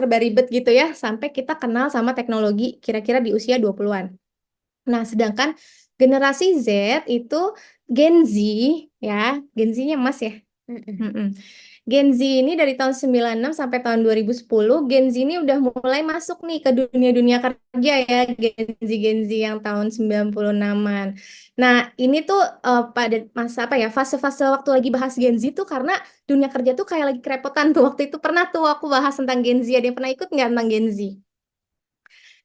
serba ribet gitu ya, sampai kita kenal sama teknologi kira-kira di usia 20-an. Nah, sedangkan generasi Z itu Gen Z ya, Gen Z-nya Mas ya. Mm-mm. Gen Z ini dari tahun 96 sampai tahun 2010, Gen Z ini udah mulai masuk nih ke dunia-dunia kerja ya, Gen Z yang tahun 96-an. Nah, ini tuh pada masa apa ya, fase-fase waktu lagi bahas Gen Z tuh karena dunia kerja tuh kayak lagi kerepotan tuh. Waktu itu pernah tuh aku bahas tentang Gen Z, ada yang pernah ikut nggak tentang Gen Z?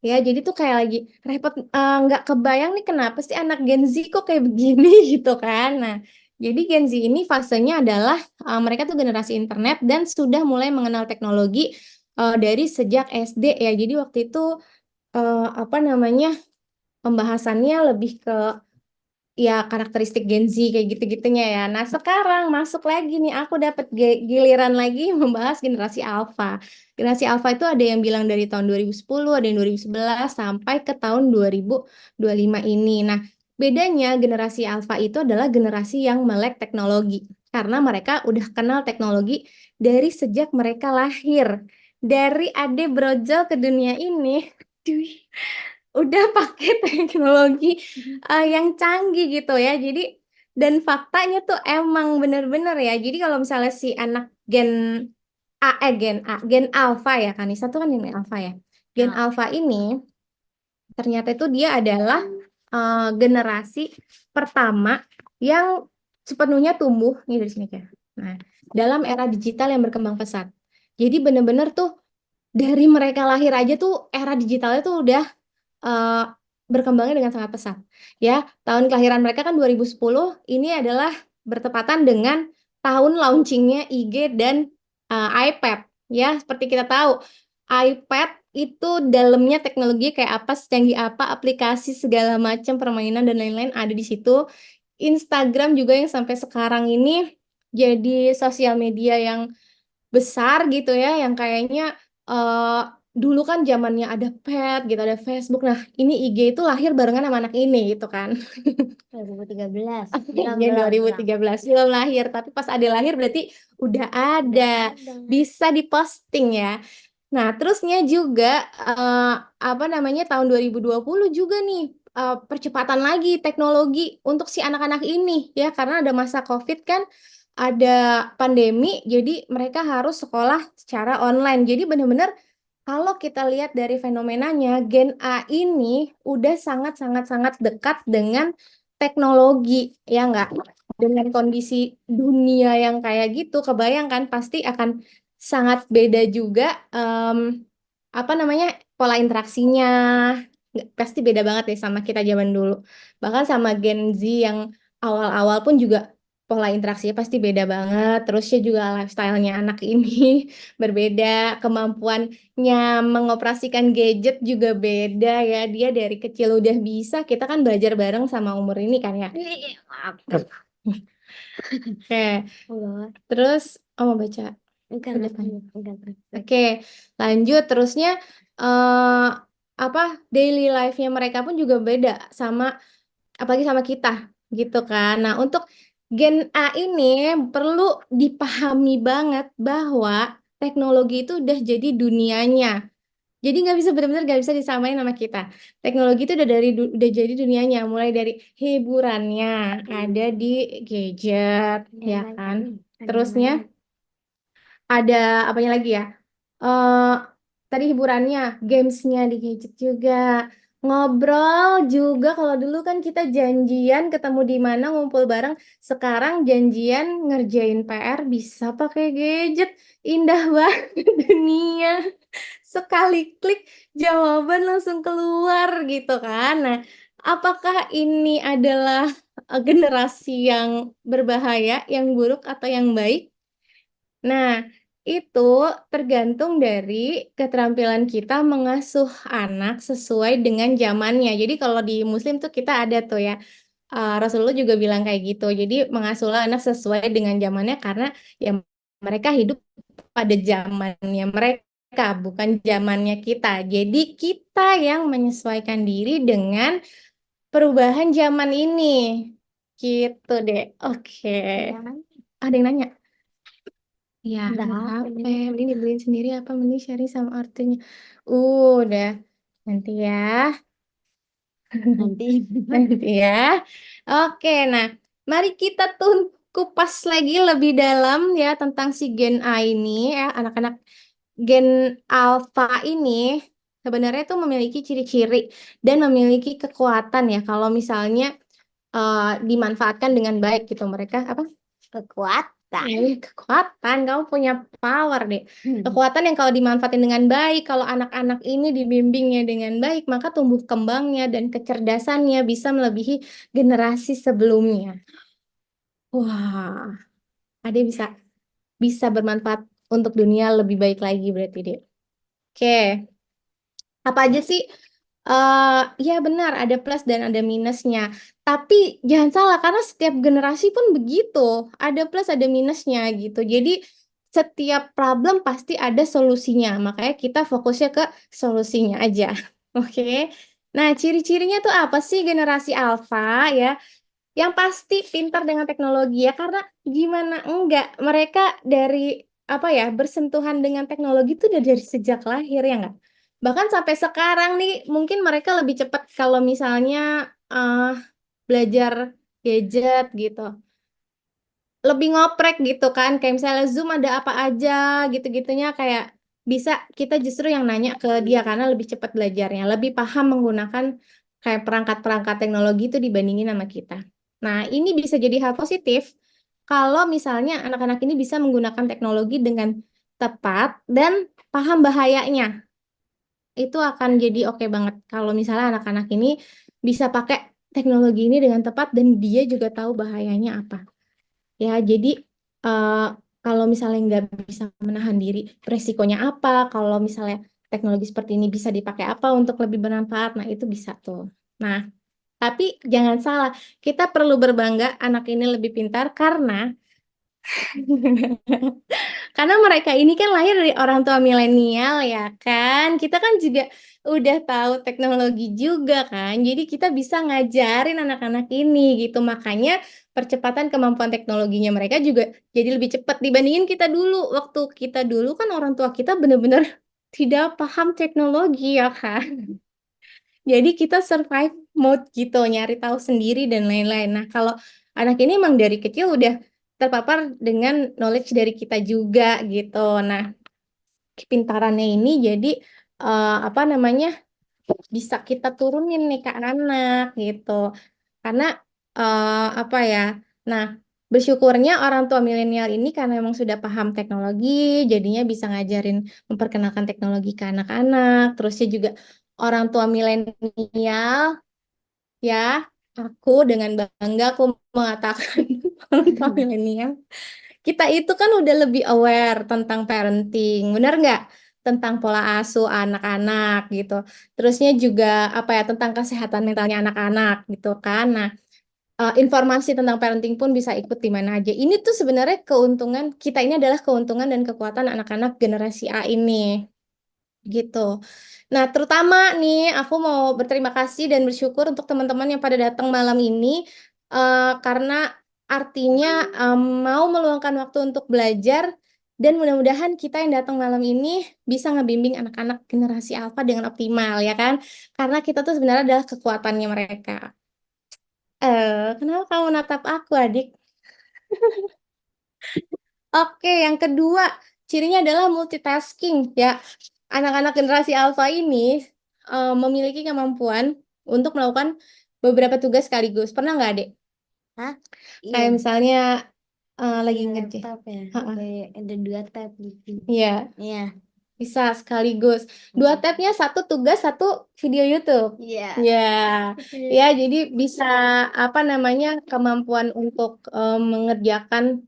Ya, jadi tuh kayak lagi repot, nggak kebayang nih kenapa sih anak Gen Z kok kayak begini gitu kan. Nah, jadi Gen Z ini fasenya adalah mereka tuh generasi internet dan sudah mulai mengenal teknologi dari sejak SD ya. Jadi waktu itu apa namanya pembahasannya lebih ke ya karakteristik Gen Z kayak gitu-gitunya ya. Nah, sekarang masuk lagi nih aku dapat giliran lagi membahas generasi Alpha. Generasi Alpha itu ada yang bilang dari tahun 2010, ada yang 2011 sampai ke tahun 2025 ini. Nah, bedanya generasi Alpha itu adalah generasi yang melek teknologi karena mereka udah kenal teknologi dari sejak mereka lahir. Dari ade brojol ke dunia ini, udah pakai teknologi yang canggih gitu ya. Jadi dan faktanya tuh emang bener-bener ya. Jadi kalau misalnya si anak Gen Alpha ya kan, Nisa tuh kan Gen Alpha ya. Gen Ya. Alpha ini ternyata itu dia adalah generasi pertama yang sepenuhnya tumbuh nih dari sini ya. Nah, dalam era digital yang berkembang pesat. Jadi bener-bener tuh dari mereka lahir aja tuh era digitalnya tuh udah eh, berkembangnya dengan sangat pesat. Ya, tahun kelahiran mereka kan 2010, ini adalah bertepatan dengan tahun launchingnya IG dan iPad. Ya, seperti kita tahu, iPad itu dalamnya teknologi kayak apa, secanggih apa, aplikasi segala macam permainan dan lain-lain ada di situ. Instagram juga yang sampai sekarang ini jadi sosial media yang besar gitu ya, yang kayaknya eh, dulu kan zamannya ada pet gitu, ada Facebook. Nah, ini IG itu lahir barengan sama anak ini gitu kan. 2013 belum Ya belum belum 2013 belum lahir, tapi pas Ade lahir berarti udah ada, udah ada. bisa diposting ya. Nah, terusnya juga eh, apa namanya tahun 2020 juga nih percepatan lagi teknologi untuk si anak-anak ini ya karena ada masa COVID kan, ada pandemi, jadi mereka harus sekolah secara online. Jadi benar-benar kalau kita lihat dari fenomenanya, Gen A ini udah sangat-sangat-sangat dekat dengan teknologi, ya enggak? Dengan kondisi dunia yang kayak gitu, kebayangkan pasti akan sangat beda juga apa namanya pola interaksinya. Pasti beda banget ya sama kita zaman dulu. Bahkan sama Gen Z yang awal-awal pun juga pola interaksinya pasti beda banget. Terusnya juga lifestyle-nya anak ini berbeda, kemampuannya mengoperasikan gadget juga beda ya. Dia dari kecil udah bisa, kita kan belajar bareng sama umur ini kan ya. Ih, maaf. Oke, Allah. terus mau baca Enggak, ke depan. enggak. Oke, lanjut terusnya eh apa daily life-nya mereka pun juga beda sama apalagi sama kita gitu kan. Nah, untuk Gen A ini perlu dipahami banget bahwa teknologi itu udah jadi dunianya. Jadi nggak bisa benar-benar nggak bisa disamain sama kita. Teknologi itu udah udah jadi dunianya, mulai dari hiburannya ada di gadget, Ada ya yang nanya kan. nih, ada yang Terusnya nanya. ada apanya lagi ya? eh Tadi hiburannya, gamesnya di gadget juga. Ngobrol juga kalau dulu kan kita janjian ketemu di mana ngumpul bareng. Sekarang janjian ngerjain PR bisa pakai gadget. Indah banget dunia. Sekali klik jawaban langsung keluar gitu kan. Nah, apakah ini adalah generasi yang berbahaya, yang buruk atau yang baik? Nah, itu tergantung dari keterampilan kita mengasuh anak sesuai dengan zamannya. Jadi kalau di Muslim tuh kita ada tuh ya, Rasulullah juga bilang kayak gitu. Jadi mengasuhlah anak sesuai dengan zamannya karena ya mereka hidup pada zamannya mereka, bukan zamannya kita. Jadi kita yang menyesuaikan diri dengan perubahan zaman ini. Gitu deh. Oke. Ada yang nanya. Ada yang nanya? Ya, Udah ada apa HP. nih? Mending dibeliin sendiri apa mending sharing sama artinya. Udah. Nanti ya. Nanti. Nanti ya. Oke, nah, mari kita tuh kupas lagi lebih dalam ya tentang si Gen A ini ya, anak-anak Gen Alpha ini sebenarnya tuh memiliki ciri-ciri dan memiliki kekuatan ya kalau misalnya eh, dimanfaatkan dengan baik gitu. Mereka apa? Kekuatan. Kekuatan, kamu punya power deh. Kekuatan yang kalau dimanfaatin dengan baik, kalau anak-anak ini dibimbingnya dengan baik, maka tumbuh kembangnya dan kecerdasannya bisa melebihi generasi sebelumnya. Wah, ada bisa bisa bermanfaat untuk dunia lebih baik lagi berarti deh. Oke, apa aja sih? Ya benar, ada plus dan ada minusnya. Tapi jangan salah, karena setiap generasi pun begitu. Ada plus, ada minusnya gitu. Jadi setiap problem pasti ada solusinya. Makanya kita fokusnya ke solusinya aja. Oke. Nah, ciri-cirinya tuh apa sih generasi alfa ya? Yang pasti pintar dengan teknologi ya, karena gimana enggak mereka dari apa ya bersentuhan dengan teknologi itu udah dari sejak lahir ya enggak? Bahkan sampai sekarang nih mungkin mereka lebih cepat kalau misalnya eh, belajar gadget gitu. Lebih ngoprek gitu kan, kayak misalnya Zoom ada apa aja gitu-gitunya kayak bisa kita justru yang nanya ke dia karena lebih cepat belajarnya, lebih paham menggunakan kayak perangkat-perangkat teknologi itu dibandingin sama kita. Nah, ini bisa jadi hal positif kalau misalnya anak-anak ini bisa menggunakan teknologi dengan tepat dan paham bahayanya. Itu akan jadi oke banget kalau misalnya anak-anak ini bisa pakai teknologi ini dengan tepat dan dia juga tahu bahayanya apa. Ya, jadi eh, kalau misalnya nggak bisa menahan diri, resikonya apa? Kalau misalnya teknologi seperti ini bisa dipakai apa untuk lebih bermanfaat? Nah, itu bisa tuh. Nah, tapi jangan salah, kita perlu berbangga anak ini lebih pintar karena karena mereka ini kan lahir dari orang tua milenial ya kan. Kita kan juga udah tahu teknologi juga kan. Jadi kita bisa ngajarin anak-anak ini gitu. Makanya percepatan kemampuan teknologinya mereka juga jadi lebih cepat dibandingin kita dulu. Waktu kita dulu kan orang tua kita benar-benar tidak paham teknologi ya kan. Jadi kita survive mode gitu, nyari tahu sendiri dan lain-lain. Nah, kalau anak ini emang dari kecil udah terpapar dengan knowledge dari kita juga gitu. Nah, kepintarannya ini jadi apa namanya bisa kita turunin nih ke anak gitu. Karena apa ya? Nah, bersyukurnya orang tua milenial ini karena memang sudah paham teknologi, jadinya bisa ngajarin memperkenalkan teknologi ke anak-anak. Terusnya juga orang tua milenial ya, aku dengan bangga aku mengatakan orang tua milenial kita itu kan udah lebih aware tentang parenting, benar nggak? Tentang pola asuh anak-anak gitu. Terusnya juga apa ya tentang kesehatan mentalnya anak-anak gitu kan. Nah, informasi tentang parenting pun bisa ikut di mana aja. Ini tuh sebenarnya keuntungan kita ini adalah keuntungan dan kekuatan anak-anak generasi A ini gitu. Nah, terutama nih aku mau berterima kasih dan bersyukur untuk teman-teman yang pada datang malam ini karena artinya mau meluangkan waktu untuk belajar dan mudah-mudahan kita yang datang malam ini bisa ngebimbing anak-anak generasi alfa dengan optimal ya kan? Karena kita tuh sebenarnya adalah kekuatannya mereka. Kenapa kamu natap aku, adik? Oke, yang kedua, cirinya adalah multitasking ya. Anak-anak generasi alfa ini memiliki kemampuan untuk melakukan beberapa tugas sekaligus. Pernah nggak, Dek? Hah? Iya, Kayak misalnya lagi di ngerjain. laptop ya. Ha-ha. Kayak ada 2 tab gitu. Iya, Iya. bisa sekaligus. Dua tabnya satu tugas, satu video YouTube. Iya. Ya, ya jadi bisa apa namanya kemampuan untuk mengerjakan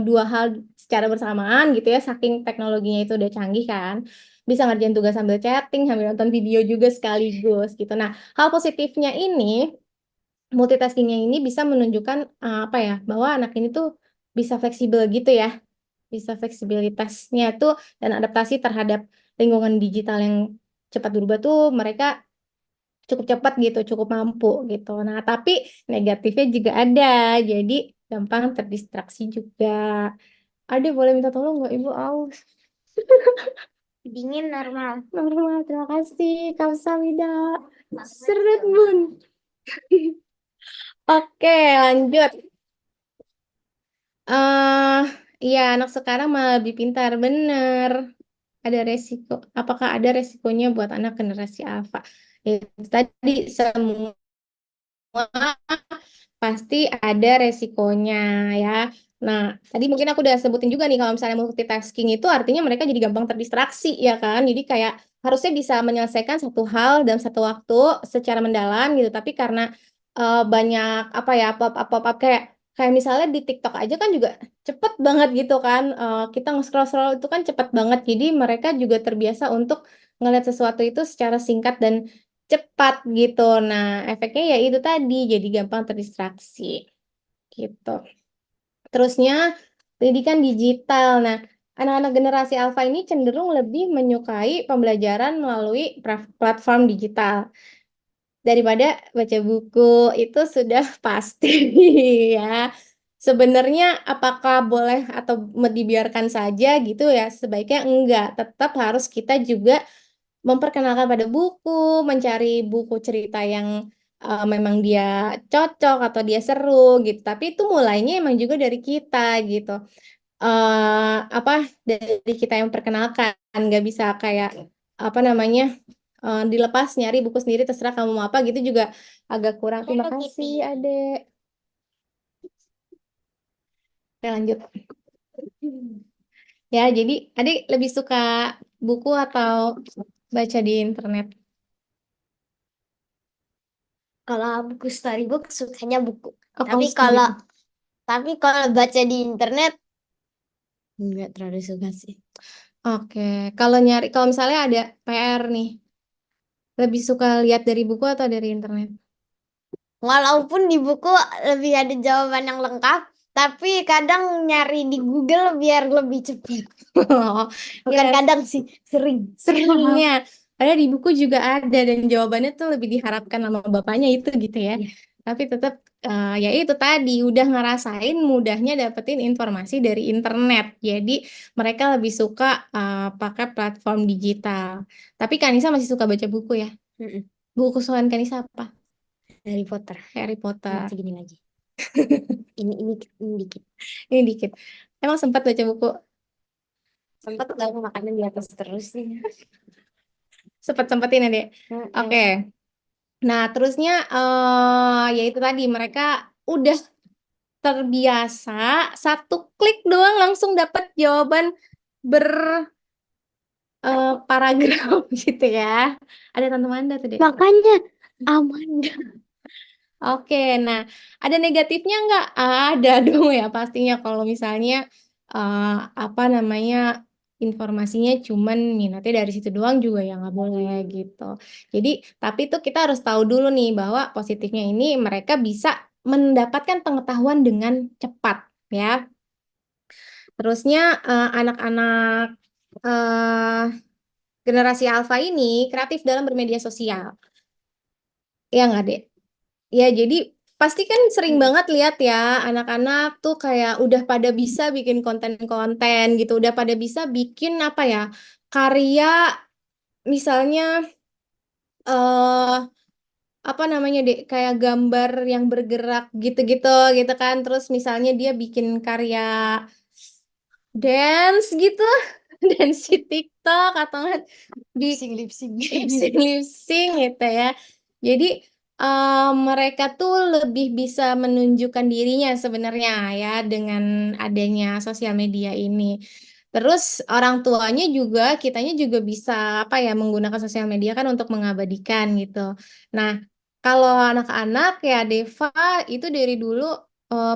dua hal secara bersamaan gitu ya. Saking teknologinya itu udah canggih kan, bisa ngerjain tugas sambil chatting, sambil nonton video juga sekaligus gitu. Nah, hal positifnya ini, multitaskingnya ini bisa menunjukkan apa ya, bahwa anak ini tuh bisa fleksibel gitu ya, bisa fleksibilitasnya tuh dan adaptasi terhadap lingkungan digital yang cepat berubah tuh mereka cukup cepat gitu, cukup mampu gitu. Nah, tapi negatifnya juga ada, jadi gampang terdistraksi juga. Ade boleh minta tolong nggak Ibu aus? Dingin normal. Normal, terima kasih. Kamsahamnida. Seret bun. Oke, lanjut. Iya, anak sekarang malah lebih pintar, bener. Ada resiko. Apakah ada resikonya buat anak generasi alfa? Itu tadi semua pasti ada resikonya ya. Nah, tadi mungkin aku udah sebutin juga nih kalau misalnya multitasking itu artinya mereka jadi gampang terdistraksi ya kan. Jadi kayak harusnya bisa menyelesaikan satu hal dalam satu waktu secara mendalam gitu. Tapi karena banyak apa ya pop up kayak kayak misalnya di TikTok aja kan juga cepet banget gitu kan. Kita nge-scroll-scroll itu kan cepet banget. Jadi mereka juga terbiasa untuk ngeliat sesuatu itu secara singkat dan cepat gitu. Nah, efeknya ya itu tadi jadi gampang terdistraksi gitu. Terusnya pendidikan digital. Nah, anak-anak generasi alfa ini cenderung lebih menyukai pembelajaran melalui platform digital daripada baca buku. Itu sudah pasti ya. Sebenarnya apakah boleh atau dibiarkan saja gitu ya? Sebaiknya enggak. Tetap harus kita juga memperkenalkan pada buku, mencari buku cerita yang memang dia cocok atau dia seru gitu. Tapi itu mulainya emang juga dari kita gitu. Apa dari kita yang perkenalkan, nggak bisa kayak apa namanya dilepas nyari buku sendiri terserah kamu mau apa gitu juga agak kurang. Terima Halo, kasih, Kitty. Adek. Oke, lanjut. Ya, jadi Adik lebih suka buku atau baca di internet? Kalau buku storybook sukanya buku. Oh, kamu Tapi suka kalau buku. baca di internet nggak terlalu suka sih. Oke, kalau misalnya ada PR nih, lebih suka lihat dari buku atau dari internet? Walaupun di buku lebih ada jawaban yang lengkap, tapi kadang nyari di Google biar lebih cepat. Bukan Yes, kadang sih, sering. seringnya. Padahal di buku juga ada dan jawabannya tuh lebih diharapkan sama bapaknya itu gitu ya. Iya. Tapi tetap ya itu tadi udah ngerasain mudahnya dapetin informasi dari internet. Jadi mereka lebih suka pakai platform digital. Tapi Kanisa masih suka baca buku ya. Mm-mm. Buku kesukaan Kanisa apa? Harry Potter. Harry Ini Potter. segini lagi. Ini dikit. Ini dikit. Emang sempat baca buku? Sempat tahu makanan di atas terus sih. Sempet-sempetin ya, Dek? Oke. Mm-mm. Nah, terusnya ya itu tadi mereka udah terbiasa satu klik doang langsung dapat jawaban berparagraf gitu ya. Ada Tante Manda tuh, Dek. Makanya aman. Oke, nah ada negatifnya nggak? Ada dong ya pastinya kalau misalnya eh, apa namanya informasinya cuman minatnya dari situ doang juga ya nggak boleh gitu. Jadi tapi tuh kita harus tahu dulu nih bahwa positifnya ini mereka bisa mendapatkan pengetahuan dengan cepat ya. Terusnya anak-anak eh, generasi alfa ini kreatif dalam bermedia sosial. Ya nggak, Dek? Ya, jadi pasti kan sering banget lihat ya anak-anak tuh kayak udah pada bisa bikin konten-konten gitu, udah pada bisa bikin apa ya karya misalnya eh apa namanya deh kayak gambar yang bergerak gitu-gitu gitu kan, terus misalnya dia bikin karya dance gitu, dance di TikTok atau nggak di Lip-sync. lip-sync gitu ya. Jadi mereka tuh lebih bisa menunjukkan dirinya sebenarnya ya dengan adanya sosial media ini. Terus orang tuanya juga, kitanya juga bisa apa ya menggunakan sosial media kan untuk mengabadikan gitu. Nah, kalau anak-anak ya Deva itu dari dulu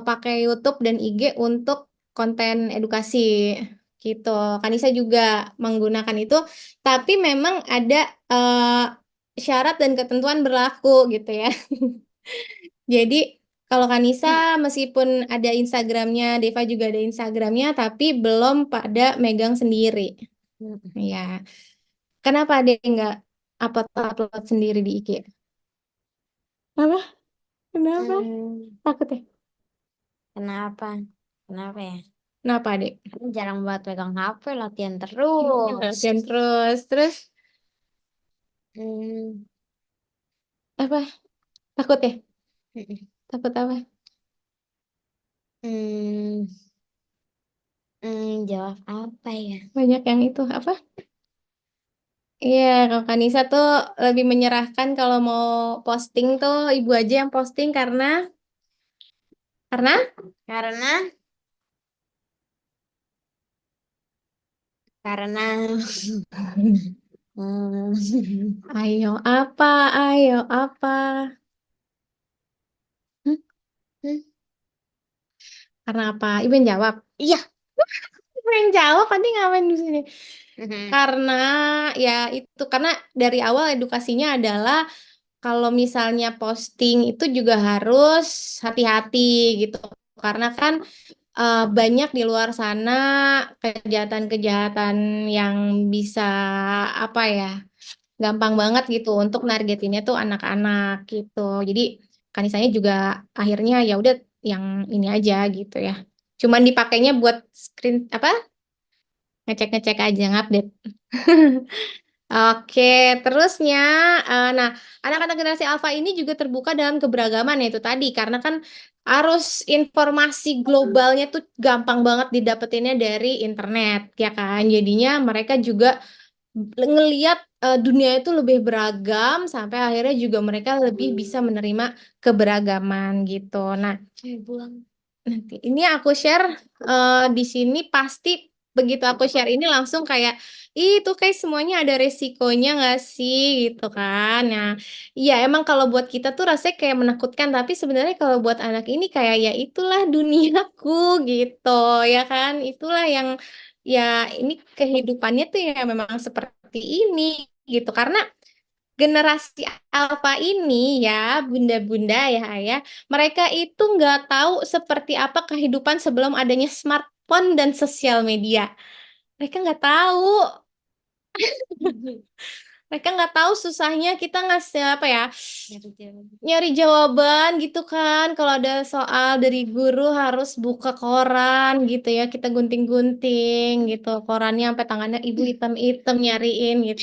pakai YouTube dan IG untuk konten edukasi gitu. Kanisa juga menggunakan itu, tapi memang ada syarat dan ketentuan berlaku gitu ya. Jadi kalau Kanisa meskipun ada Instagramnya, Deva juga ada Instagramnya, tapi belum pada megang sendiri. Ya, kenapa dia nggak upload sendiri di IG? Apa? Kenapa? Hmm, Takut ya? kenapa? Kenapa ya? Kenapa, Dek? Jarang banget pegang HP, latihan Iya, terus. latihan terus Hmm, apa? Takut ya? mm, Takut apa? hmm, jawab apa ya? Banyak yang itu apa? Iya, kalau Kanisa tuh lebih menyerahkan kalau mau posting tuh ibu aja yang posting karena Karena karena hmm, ayo apa, ayo apa. Hmm, hmm, karena apa? Ibu yang jawab. iya. Ibu yang jawab, Adi ngapain di sini? Mhm. Karena ya itu karena dari awal edukasinya adalah kalau misalnya posting itu juga harus hati-hati gitu. Karena kan banyak di luar sana kejahatan-kejahatan yang bisa apa ya, gampang banget gitu untuk nargetinnya tuh anak-anak gitu. Jadi Kanisanya juga akhirnya ya udah yang ini aja gitu ya. Cuman dipakainya buat screen apa? Ngecek-ngecek aja ngupdate. Oke, terusnya, nah anak-anak generasi Alpha ini juga terbuka dalam keberagaman ya itu tadi karena kan arus informasi globalnya tuh gampang banget didapetinnya dari internet ya kan. Jadinya mereka juga ngeliat dunia itu lebih beragam sampai akhirnya juga mereka lebih bisa menerima keberagaman gitu. Nah, Buang. nanti ini aku share di sini pasti begitu aku share ini langsung kayak "Ih, itu kayak semuanya ada resikonya nggak sih gitu kan. Nah, iya emang kalau buat kita tuh rasanya kayak menakutkan tapi sebenarnya kalau buat anak ini kayak ya itulah duniaku gitu ya kan. Itulah yang ya ini kehidupannya tuh ya memang seperti ini gitu karena generasi alfa ini ya bunda-bunda ya ayah mereka itu nggak tahu seperti apa kehidupan sebelum adanya smartphone dan sosial media mereka nggak tahu mereka nggak tahu susahnya kita ngasih apa ya nyari jawaban gitu kan kalau ada soal dari guru harus buka koran gitu ya kita gunting-gunting gitu korannya sampai tangannya ibu hitam-hitam nyariin gitu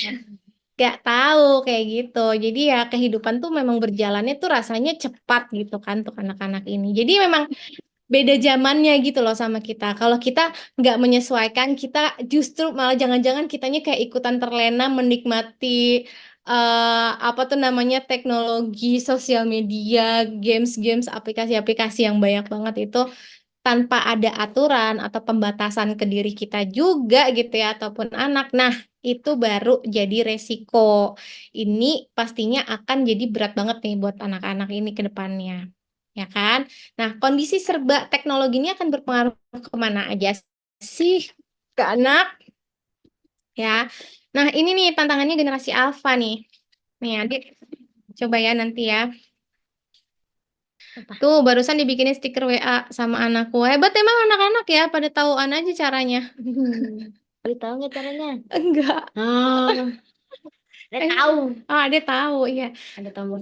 gak tahu kayak gitu. Jadi ya kehidupan tuh memang berjalannya tuh rasanya cepat gitu kan untuk anak-anak ini. Jadi memang beda zamannya gitu loh sama kita. Kalau kita nggak menyesuaikan, kita justru malah jangan-jangan kitanya kayak ikutan terlena menikmati apa tuh namanya teknologi sosial media, games-games, aplikasi-aplikasi yang banyak banget itu tanpa ada aturan atau pembatasan ke diri kita juga gitu ya ataupun anak. Nah, itu baru jadi resiko. Ini pastinya akan jadi berat banget nih buat anak-anak ini ke depannya. Ya kan? Nah, kondisi serba teknologi ini akan berpengaruh kemana aja sih ke anak ya. Nah, ini nih tantangannya generasi alfa nih. Nih, adik coba ya nanti ya. Apa? Tuh, barusan dibikinin stiker WA sama anakku. Hebat emang anak-anak ya, pada tahuan aja caranya. Lu tahu nggak caranya? Enggak. Oh, udah tahu. Dia tahu, iya. Ada tombol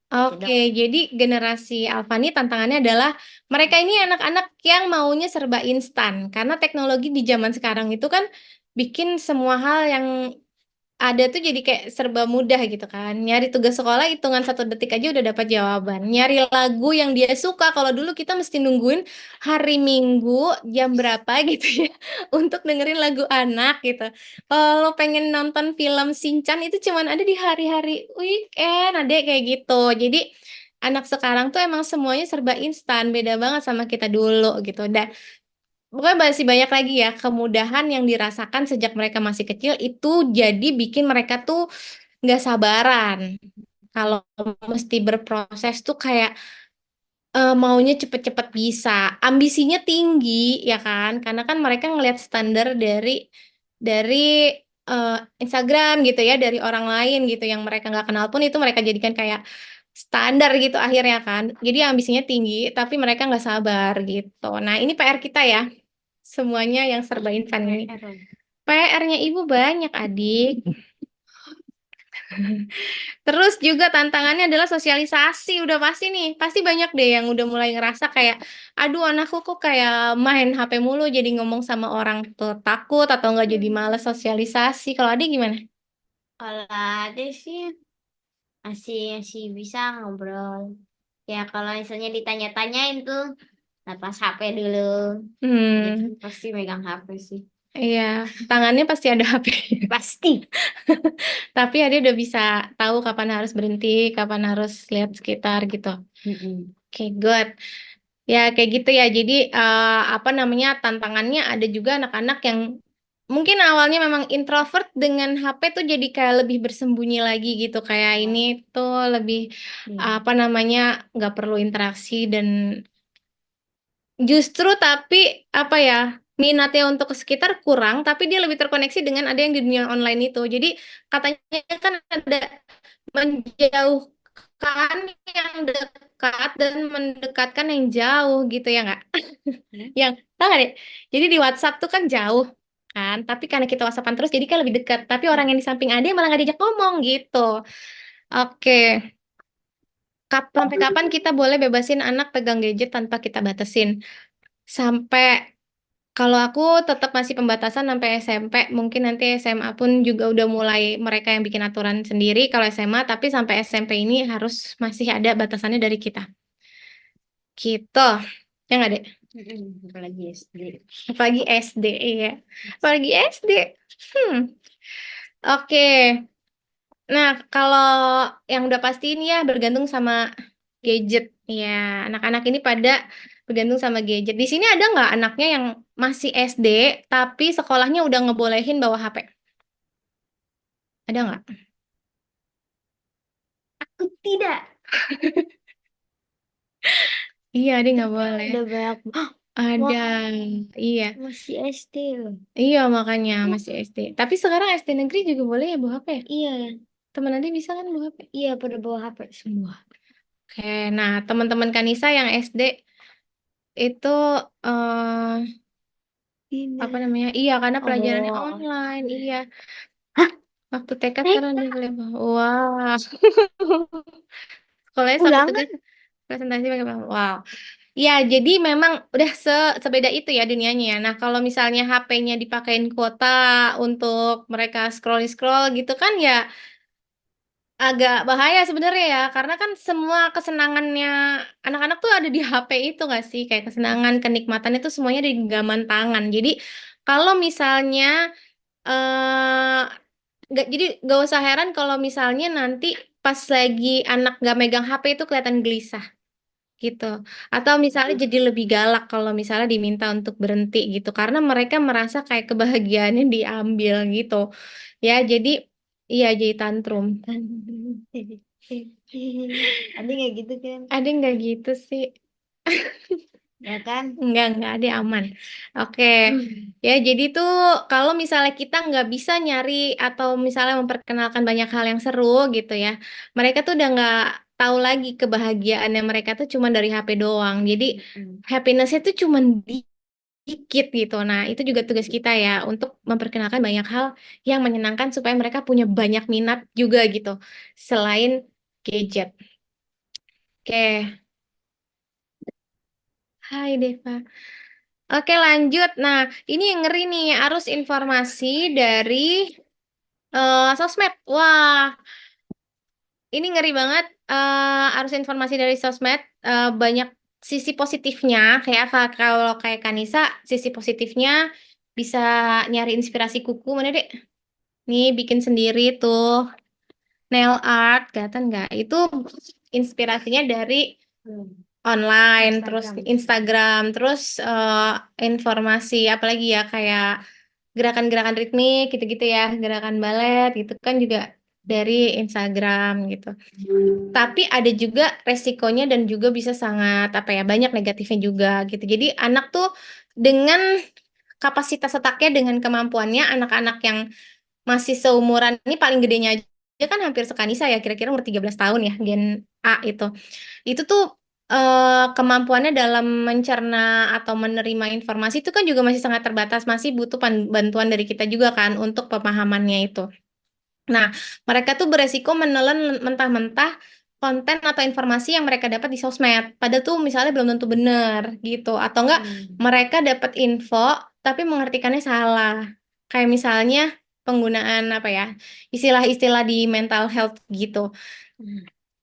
Oke, jadi generasi Alpha ini tantangannya adalah mereka ini anak-anak yang maunya serba instan. Karena teknologi di zaman sekarang itu kan bikin semua hal yang ada tuh jadi kayak serba mudah gitu kan. Nyari tugas sekolah hitungan 1 detik aja udah dapat jawaban. Nyari lagu yang dia suka. Kalau dulu kita mesti nungguin hari Minggu jam berapa gitu ya untuk dengerin lagu anak gitu. Kalau pengen nonton film Shinchan itu cuman ada di hari-hari weekend, ada kayak gitu. Jadi anak sekarang tuh emang semuanya serba instan, beda banget sama kita dulu gitu. Dan pokoknya masih banyak lagi ya kemudahan yang dirasakan sejak mereka masih kecil itu jadi bikin mereka tuh nggak sabaran. Kalau mesti berproses tuh kayak maunya cepet-cepet bisa, ambisinya tinggi ya kan? Karena kan mereka ngelihat standar dari eh, Instagram gitu ya, dari orang lain gitu yang mereka nggak kenal pun itu mereka jadikan kayak standar gitu akhirnya kan. Jadi ambisinya tinggi, tapi mereka nggak sabar gitu. Nah ini PR kita ya. Semuanya yang serba instan ini. PR-nya ibu banyak, adik. Terus juga tantangannya adalah sosialisasi, udah pasti nih, pasti banyak deh yang udah mulai ngerasa kayak, aduh anakku kok kayak main HP mulu, jadi ngomong sama orang tuh takut atau enggak jadi males sosialisasi. Kalau adik gimana? Kalau ada sih masih bisa ngobrol. Ya kalau misalnya ditanya-tanyain tuh lepas HP dulu. Jadi Hmm, pasti megang HP sih. iya, tangannya pasti ada HP. Pasti. Tapi dia udah bisa tahu kapan harus berhenti, kapan harus lihat sekitar gitu. Mm-mm. Oke, good. Ya, kayak gitu ya. Jadi, apa namanya, tantangannya ada juga anak-anak yang mungkin awalnya memang introvert dengan HP tuh jadi kayak lebih bersembunyi lagi gitu. Kayak ini tuh lebih, Iya. apa namanya, nggak perlu interaksi dan justru tapi, apa ya, minatnya untuk ke sekitar kurang, tapi dia lebih terkoneksi dengan ada yang di dunia online itu. Jadi, katanya kan ada menjauhkan yang dekat dan mendekatkan yang jauh gitu ya nggak? Yang tahu nggak deh? Jadi di WhatsApp tuh kan jauh kan, tapi karena kita WhatsAppan terus jadi kan lebih dekat. Tapi orang yang di samping ada malah nggak diajak ngomong gitu. Oke, sampai kapan kita boleh bebasin anak pegang gadget tanpa kita batasin? Sampai kalau aku tetap masih pembatasan sampai SMP, mungkin nanti SMA pun juga udah mulai mereka yang bikin aturan sendiri kalau SMA, tapi sampai SMP ini harus masih ada batasannya dari kita. Gitu. Ya nggak, Dek? Apalagi SD. Apalagi SD, iya. Apalagi SD. Hmm. Oke. Nah, kalau yang udah pasti ini ya bergantung sama gadget. Ya, anak-anak ini pada bergantung sama gadget. Di sini ada nggak anaknya yang masih SD, tapi sekolahnya udah ngebolehin bawa HP? Ada nggak? Aku tidak. Iya, dia nggak Tapi boleh. udah banyak. Ada. Wah, Iya. masih SD loh. Iya, makanya masih SD. Tapi sekarang SD negeri juga boleh ya bawa HP ya? Iya, Teman nanti bisa kan bawa HP? iya pada bawa HP semua. Oke, nah teman-teman Kanisa yang SD itu apa Ini. namanya? Iya, karena pelajarannya Oh. online. Iya, Hah? waktu TK sekarang dia TK? boleh bawa. Wah, sekolahnya sampai Ulangan? tugas presentasi pakai bawa. Wow. Ya, jadi memang udah sebeda itu ya dunianya ya. Nah, kalau misalnya HP-nya dipakein kuota untuk mereka scroll-scroll gitu kan ya agak bahaya sebenarnya ya. Karena kan semua kesenangannya anak-anak tuh ada di HP itu nggak sih? Kayak kesenangan, kenikmatan itu semuanya di genggaman tangan. Jadi kalau misalnya eh jadi gak usah heran kalau misalnya nanti pas lagi anak gak megang HP itu kelihatan gelisah gitu. Atau misalnya jadi lebih galak kalau misalnya diminta untuk berhenti gitu. Karena mereka merasa kayak kebahagiaannya diambil gitu. Ya, jadi iya jadi tantrum. Ada nggak gitu kan? Ada nggak gitu sih? Ya kan? Enggak, dia aman. Oke, ya jadi tuh kalau misalnya kita nggak bisa nyari atau misalnya memperkenalkan banyak hal yang seru gitu ya, mereka tuh udah nggak tahu lagi kebahagiaannya mereka tuh cuma dari HP doang. Jadi happinessnya tuh cuma dikit gitu. Nah, itu juga tugas kita ya untuk memperkenalkan banyak hal yang menyenangkan supaya mereka punya banyak minat juga gitu, selain gadget. Oke, Hai Deva. Oke, lanjut. Nah, ini yang ngeri nih, arus informasi dari sosmed. Wah, ini ngeri banget. Arus informasi dari sosmed banyak sisi positifnya. Kayak kalau kayak Kanisa, sisi positifnya bisa nyari inspirasi kuku. Mana deh? Nih, bikin sendiri tuh nail art, kelihatan nggak? Itu inspirasinya dari online, terus Instagram, terus informasi apalagi ya kayak gerakan-gerakan ritmik gitu-gitu ya, gerakan balet gitu kan juga dari Instagram gitu. Tapi ada juga resikonya dan juga bisa sangat apa ya banyak negatifnya juga gitu. Jadi anak tuh dengan kapasitas otaknya dengan kemampuannya anak-anak yang masih seumuran ini paling gedenya aja kan hampir sekanisa ya kira-kira umur 13 tahun ya Gen A itu. Itu tuh kemampuannya dalam mencerna atau menerima informasi itu kan juga masih sangat terbatas, masih butuh bantuan dari kita juga kan untuk pemahamannya itu. Nah, mereka tuh beresiko menelan mentah-mentah konten atau informasi yang mereka dapat di sosmed. Padahal tuh misalnya belum tentu benar gitu. Atau enggak mereka dapat info tapi mengartikannya salah. Kayak misalnya penggunaan apa ya, istilah-istilah di mental health gitu.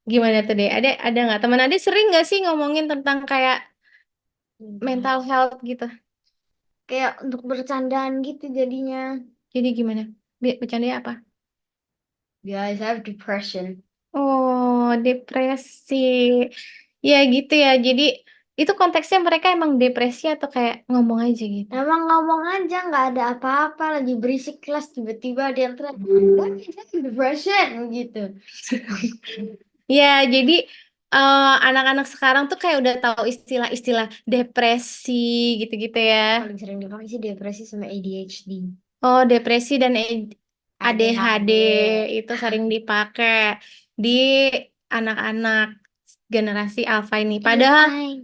Gimana tuh deh? Ada nggak teman Ade sering nggak sih ngomongin tentang kayak mental health gitu? Kayak untuk bercandaan gitu jadinya. Jadi gimana? Bercanda apa? Guys, I have depression. Oh, depresi. Ya gitu ya. Jadi itu konteksnya mereka emang depresi atau kayak ngomong aja gitu. Emang ngomong aja nggak ada apa-apa, lagi berisik kelas tiba-tiba ada yang teriak, "Guys, I have depression," gitu. Ya, jadi anak-anak sekarang tuh kayak udah tahu istilah-istilah depresi gitu-gitu ya. Paling sering dipakai sih depresi sama ADHD. Oh, depresi dan ADHD ADHD. itu sering dipakai di anak-anak generasi alpha ini. Padahal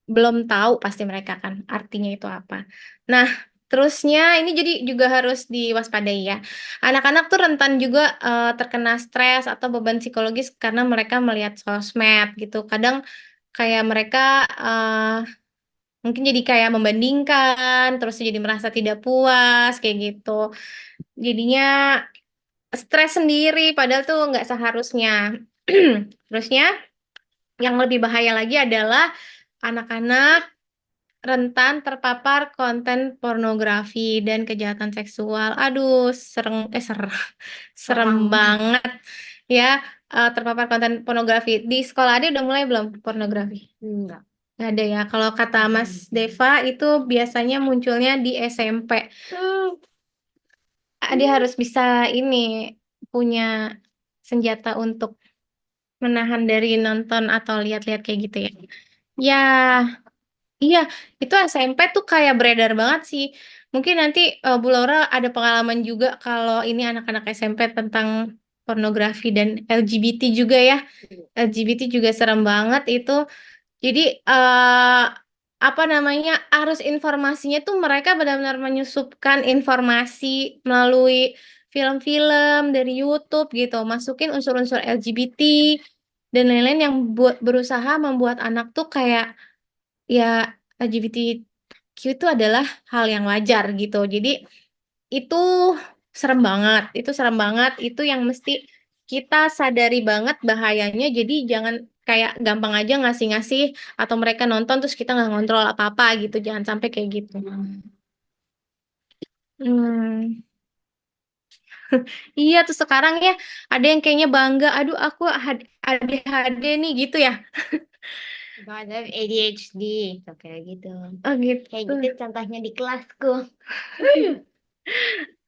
belum tahu pasti mereka kan artinya itu apa. Nah, terusnya ini jadi juga harus diwaspadai ya. Anak-anak tuh rentan juga terkena stres atau beban psikologis karena mereka melihat sosmed gitu. Kadang kayak mereka mungkin jadi kayak membandingkan, terus jadi merasa tidak puas kayak gitu. Jadinya stres sendiri, padahal tuh nggak seharusnya. Terusnya, yang lebih bahaya lagi adalah anak-anak rentan terpapar konten pornografi dan kejahatan seksual. Aduh, serem Serem. banget ya, terpapar konten pornografi. Di sekolah ada udah mulai belum pornografi? Enggak. Nggak ada ya. Kalau kata Mas Deva itu biasanya munculnya di SMP. Dia harus bisa ini punya senjata untuk menahan dari nonton atau lihat-lihat kayak gitu ya. Ya, iya, itu SMP tuh kayak beredar banget sih. Mungkin nanti Bu Laura ada pengalaman juga kalau ini anak-anak SMP tentang pornografi dan LGBT juga ya. LGBT juga serem banget itu. Jadi apa namanya, arus informasinya tuh mereka benar-benar menyusupkan informasi melalui film-film dari YouTube gitu, masukin unsur-unsur LGBT dan lain-lain yang buat berusaha membuat anak tuh kayak ya LGBTQ itu adalah hal yang wajar gitu. Jadi itu serem banget, itu serem banget, itu yang mesti kita sadari banget bahayanya. Jadi jangan kayak gampang aja ngasih-ngasih atau mereka nonton terus kita nggak ngontrol apa-apa gitu. Jangan sampai kayak gitu. Hmm. Iya tuh sekarang ya ada yang kayaknya bangga, aduh aku ADHD nih gitu ya. God, I have ADHD. Tuh, kayak gitu. Oh Kayak gitu. gitu contohnya di kelasku.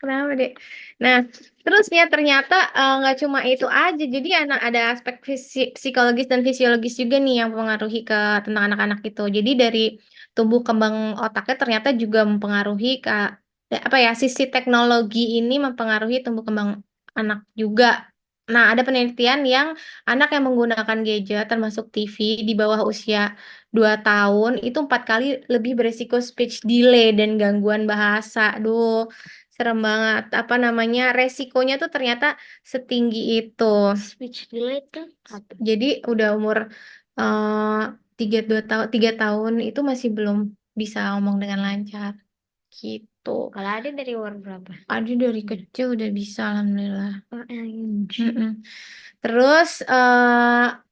Kenapa deh? Nah, terus ya ternyata nggak cuma itu aja. Jadi anak ada aspek psikologis dan fisiologis juga nih yang mempengaruhi ke tentang anak-anak itu. Jadi dari tumbuh kembang otaknya ternyata juga mempengaruhi ke apa ya, sisi teknologi ini mempengaruhi tumbuh kembang anak juga. Nah, ada penelitian yang anak yang menggunakan gadget termasuk TV di bawah usia 2 tahun itu 4 kali lebih beresiko speech delay dan gangguan bahasa. Aduh, serem banget. Apa namanya? Resikonya tuh ternyata setinggi itu. Speech delay tuh apa? Jadi udah umur 3 tahun itu masih belum bisa ngomong dengan lancar gitu. Kalau ada dari umur berapa? Ada dari kecil udah bisa, alhamdulillah. OMG. Mm-mm. Terus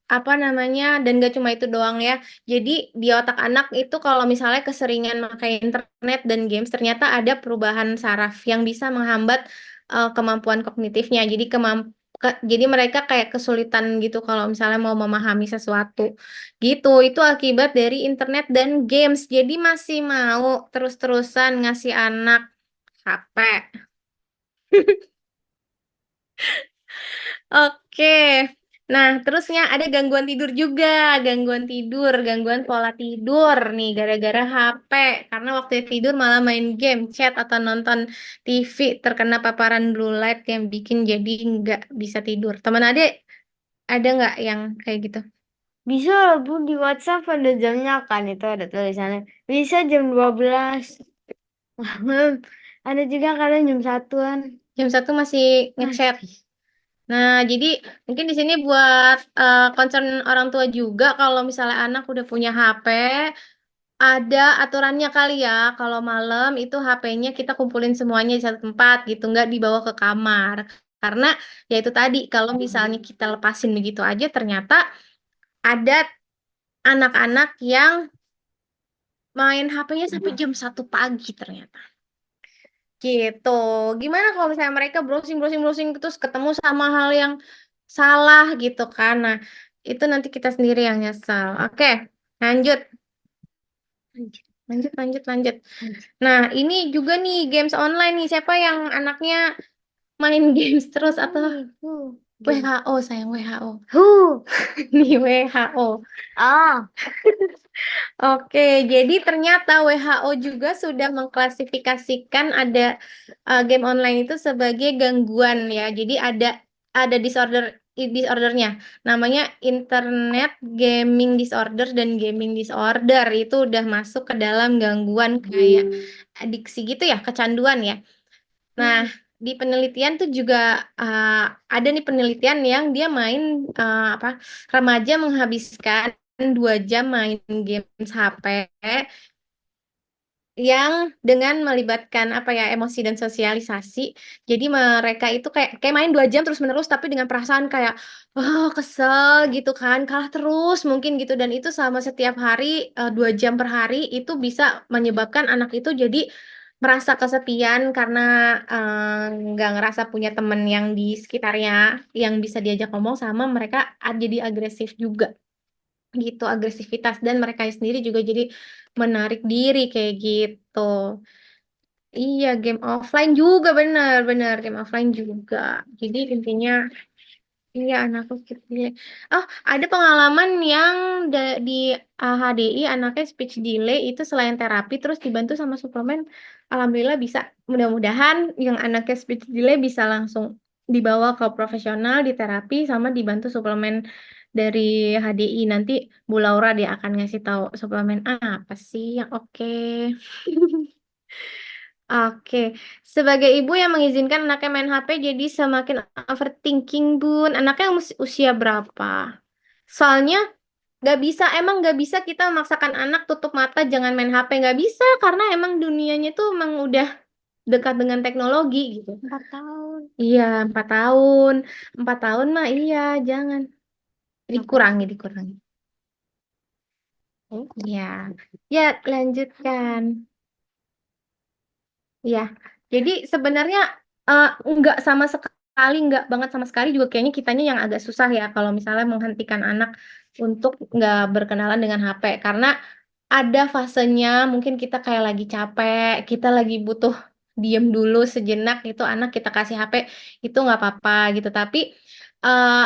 apa namanya? Dan gak cuma itu doang ya. Jadi di otak anak itu kalau misalnya keseringan pakai internet dan games, ternyata ada perubahan saraf yang bisa menghambat kemampuan kognitifnya. Jadi mereka kayak kesulitan gitu kalau misalnya mau memahami sesuatu. Gitu. Itu akibat dari internet dan games. Jadi masih mau terus-terusan ngasih anak HP. Oke. Nah, terusnya ada gangguan tidur juga, gangguan pola tidur nih gara-gara HP. Karena waktu tidur malah main game, chat atau nonton TV, terkena paparan blue light yang bikin jadi nggak bisa tidur. Teman ada nggak yang kayak gitu? Bisa loh, Bu, di WhatsApp ada jamnya kan, itu ada tulisannya. Bisa jam 12. Ada juga kadang jam 1-an. Jam 1 masih ngechat. Masih. Nah, jadi mungkin di sini buat concern orang tua juga kalau misalnya anak udah punya HP, ada aturannya kali ya. Kalau malam itu HP-nya kita kumpulin semuanya di satu tempat gitu, nggak dibawa ke kamar. Karena ya itu tadi, kalau misalnya kita lepasin begitu aja, ternyata ada anak-anak yang main HP-nya sampai jam 1 pagi ternyata. Gitu. Gimana kalau misalnya mereka browsing terus ketemu sama hal yang salah gitu kan. Nah, itu nanti kita sendiri yang nyesal. Oke, lanjut. Lanjut. Nah, ini juga nih games online nih. Siapa yang anaknya main games terus atau WHO sayang WHO. Nih WHO. Oh, Oke, jadi ternyata WHO juga sudah mengklasifikasikan ada game online itu sebagai gangguan ya. Jadi ada disordernya. Namanya Internet Gaming Disorder dan Gaming Disorder itu udah masuk ke dalam gangguan kayak adiksi gitu ya, kecanduan ya. Nah, di penelitian tuh juga ada nih penelitian yang dia main apa remaja menghabiskan 2 jam main games HP yang dengan melibatkan apa ya emosi dan sosialisasi. Jadi mereka itu kayak main 2 jam terus menerus tapi dengan perasaan kayak oh kesel gitu kan kalah terus mungkin gitu dan itu selama setiap hari 2 jam per hari itu bisa menyebabkan anak itu jadi merasa kesepian karena nggak ngerasa punya temen yang di sekitarnya yang bisa diajak ngomong sama mereka jadi agresif juga gitu agresivitas dan mereka sendiri juga jadi menarik diri kayak gitu. Iya, game offline juga benar-benar game offline juga. Jadi intinya iya anakku speech delay. Oh, ada pengalaman yang di HDI anaknya speech delay itu selain terapi terus dibantu sama suplemen. Alhamdulillah bisa. Mudah-mudahan yang anaknya speech delay bisa langsung dibawa ke profesional di terapi sama dibantu suplemen dari HDI. Nanti Bu Laura dia akan ngasih tahu suplemen apa sih yang oke. Oke, sebagai ibu yang mengizinkan anaknya main HP jadi semakin overthinking, Bun. Anaknya usia berapa? Soalnya emang nggak bisa kita memaksakan anak tutup mata jangan main HP. Nggak bisa, karena emang dunianya tuh emang udah dekat dengan teknologi gitu. 4 tahun. Iya, 4 tahun. 4 tahun mah iya, jangan. Dikurangi. Iya. Ya, lanjutkan. Iya, jadi sebenarnya nggak sama sekali, nggak banget sama sekali juga kayaknya kitanya yang agak susah ya kalau misalnya menghentikan anak untuk nggak berkenalan dengan HP. Karena ada fasenya mungkin kita kayak lagi capek, kita lagi butuh diem dulu sejenak gitu, anak kita kasih HP itu nggak apa-apa gitu. Tapi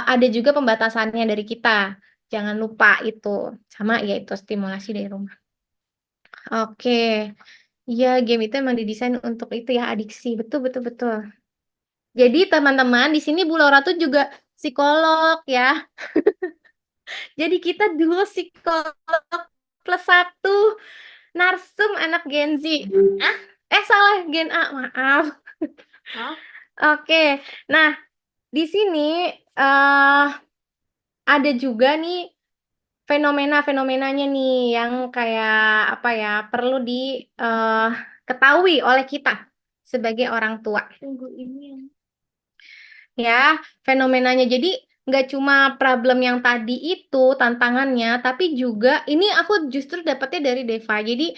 ada juga pembatasannya dari kita. Jangan lupa itu. Sama ya itu stimulasi dari rumah. Oke. Iya, game itu emang didesain untuk itu ya, adiksi. Betul. Jadi teman-teman, di sini Bu Laura tuh juga psikolog ya. Jadi kita dua psikolog +1 narsum anak Gen Z. Ah? Salah Gen A, maaf. Oke, nah di sini eh ada juga nih fenomena-fenomenanya nih yang kayak apa ya perlu diketahui oleh kita sebagai orang tua. Tunggu ini yang Ya, fenomenanya. Jadi nggak cuma problem yang tadi itu tantangannya, tapi juga ini aku justru dapetnya dari Deva. Jadi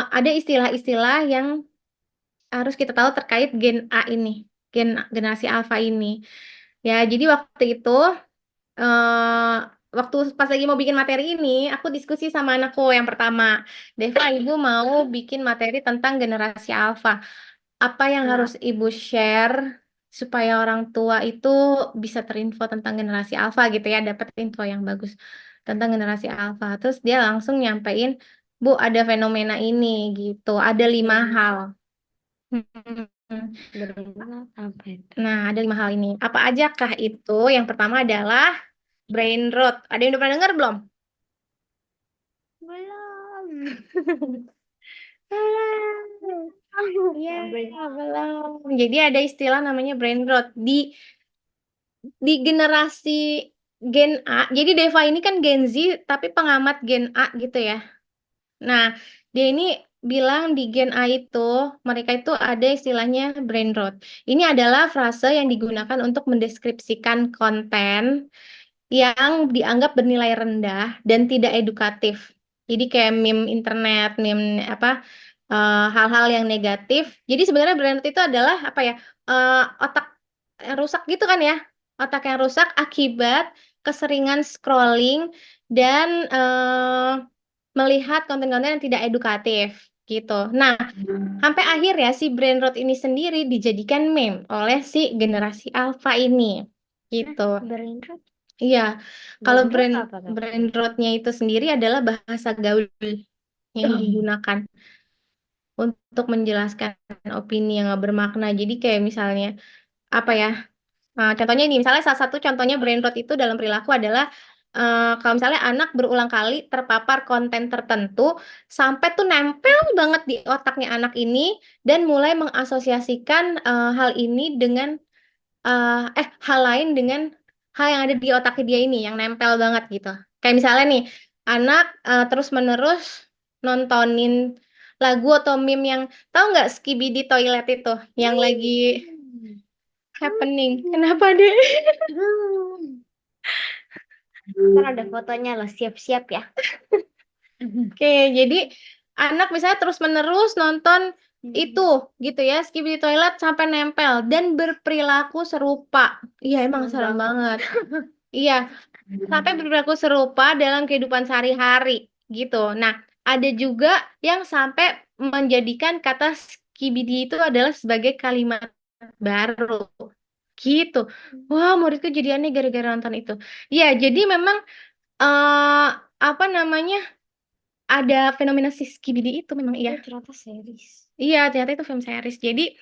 ada istilah-istilah yang harus kita tahu terkait gen A ini, generasi alpha ini. Ya, jadi waktu itu eh waktu pas lagi mau bikin materi ini, aku diskusi sama anakku yang pertama. Deva, ibu mau bikin materi tentang generasi alpha. Apa yang harus ibu share supaya orang tua itu bisa terinfo tentang generasi alpha gitu ya, dapat info yang bagus tentang generasi alpha. Terus dia langsung nyampein, Bu, ada fenomena ini gitu. Ada 5 hal. apa itu? Nah, ada 5 hal ini. Apa aja kah itu? Yang pertama adalah brain rot. Ada yang udah pernah dengar belum? Belum. Belum. Iya, belum. Jadi ada istilah namanya brain rot. di generasi Gen A, jadi Deva ini kan Gen Z tapi pengamat Gen A gitu ya. Nah, dia ini bilang di Gen A itu mereka itu ada istilahnya brain rot. Ini adalah frase yang digunakan untuk mendeskripsikan konten yang dianggap bernilai rendah dan tidak edukatif. Jadi kayak meme internet, meme apa hal-hal yang negatif. Jadi sebenarnya brain rot itu adalah apa ya? Otak yang rusak gitu kan ya. Otak yang rusak akibat keseringan scrolling dan melihat konten-konten yang tidak edukatif gitu. Nah, sampai akhirnya si brain rot ini sendiri dijadikan meme oleh si generasi alpha ini gitu. Brain rot. Iya, kalau Brain rot apa tuh? brain rotnya itu sendiri adalah bahasa gaul yang digunakan untuk menjelaskan opini yang nggak bermakna. Jadi kayak misalnya apa ya? Contohnya ini, misalnya salah satu contohnya brain rot itu dalam perilaku adalah kalau misalnya anak berulang kali terpapar konten tertentu sampai tuh nempel banget di otaknya anak ini dan mulai mengasosiasikan hal ini dengan hal lain dengan hal yang ada di otaknya dia ini yang nempel banget gitu. Kayak misalnya nih, anak terus-menerus nontonin lagu atau meme yang tahu nggak Skibidi Toilet itu yang lagi happening. Kenapa deh? Kan ada fotonya loh, siap-siap ya. Oke, jadi anak misalnya terus-menerus nonton itu gitu ya, Skibidi Toilet sampai nempel dan berperilaku serupa. Iya, emang serem banget. Iya, sampai berperilaku serupa dalam kehidupan sehari-hari gitu. Nah, ada juga yang sampai menjadikan kata skibidi itu adalah sebagai kalimat baru gitu. Wah, muridku jadi aneh gara-gara nonton itu. Ya, jadi memang apa namanya ada fenomena si skibidi itu memang iya. Ternyata series. Iya, ternyata itu film series. Jadi,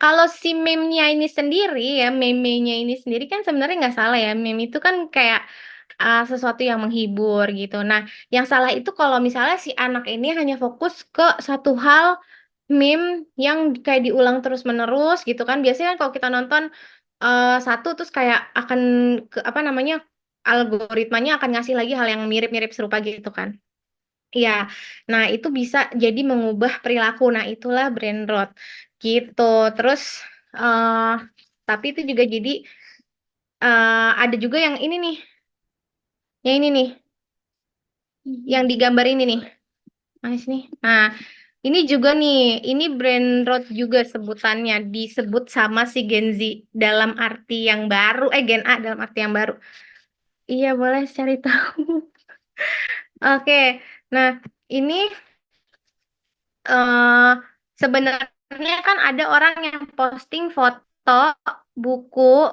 kalau si meme-nya ini sendiri ya, meme-nya ini sendiri kan sebenarnya nggak salah ya. Meme itu kan kayak sesuatu yang menghibur gitu. Nah, yang salah itu kalau misalnya si anak ini hanya fokus ke satu hal meme yang kayak diulang terus-menerus gitu kan. Biasanya kan kalau kita nonton satu terus kayak akan ke apa namanya algoritmanya akan ngasih lagi hal yang mirip-mirip serupa gitu kan. Iya, nah itu bisa jadi mengubah perilaku. Nah, itulah brain rot gitu. Terus eh tapi itu juga jadi ada juga yang ini nih, yang ini nih, yang digambar ini nih. Mas nih. Nah, ini juga nih, ini brain rot juga sebutannya disebut sama si Gen Z dalam arti yang baru, Gen A dalam arti yang baru. Iya, boleh cari tahu. Oke, nah ini eh sebenarnya kan ada orang yang posting foto buku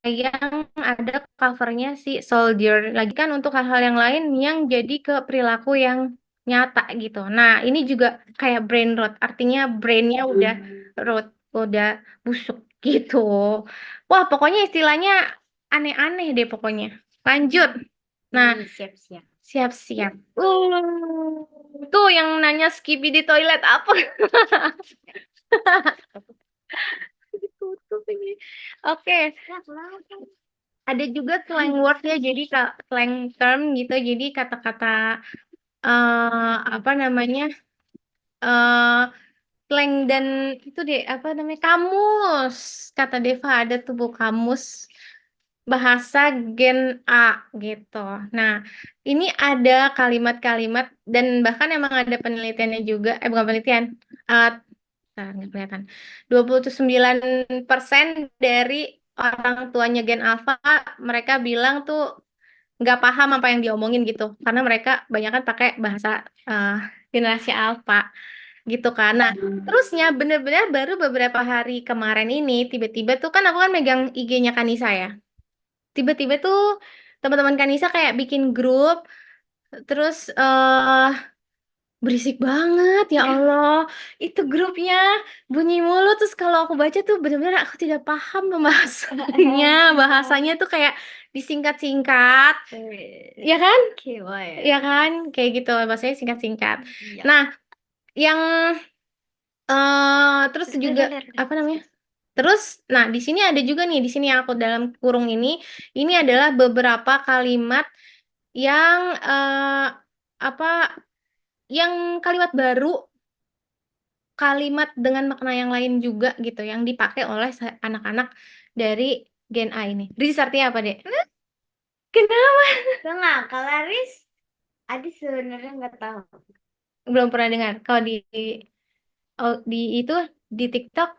yang ada covernya si Soldier. Lagi kan untuk hal-hal yang lain yang jadi ke perilaku yang nyata gitu. Nah, ini juga kayak brain rot, artinya brainnya udah rot, udah busuk gitu. Wah, pokoknya istilahnya aneh-aneh deh pokoknya. Lanjut. Nah, Siap-siap. siap-siap. Tuh yang nanya Skibidi toilet apa? Ditutup ini. Oke, ada juga slang word ya, jadi slang term gitu. Jadi kata-kata apa namanya? eh slang dan itu deh apa namanya? Kamus. Kata Deva ada tuh bu kamus bahasa Gen A gitu. Nah, ini ada kalimat-kalimat dan bahkan emang ada penelitiannya juga. Bukan penelitian. eh nggak kelihatan. 29% dari orang tuanya Gen Alpha mereka bilang tuh nggak paham apa yang diomongin gitu karena mereka banyak kan pakai bahasa eh, generasi Alpha gitu kan. Nah, terusnya bener-bener baru beberapa hari kemarin ini tiba-tiba tuh kan aku kan megang IG-nya Kanisa ya. Tiba-tiba tuh teman-teman Kanisa kayak bikin grup terus berisik banget ya Allah. Itu grupnya bunyi mulu terus kalau aku baca tuh benar-benar aku tidak paham pembahasannya. Bahasanya tuh kayak disingkat-singkat. Ya kan? Ya kan? Kayak gitu bahasanya singkat-singkat. Nah, yang terus juga apa namanya? Terus, nah di sini ada juga nih, di sini yang aku dalam kurung ini adalah beberapa kalimat yang apa, yang kalimat baru, kalimat dengan makna yang lain juga gitu, yang dipakai oleh anak-anak dari Gen A ini. Riz artinya apa, Dek? Kenapa? Enggak, kalau Aris, Adi sebenarnya nggak tahu. Belum pernah dengar. Kalau di itu di TikTok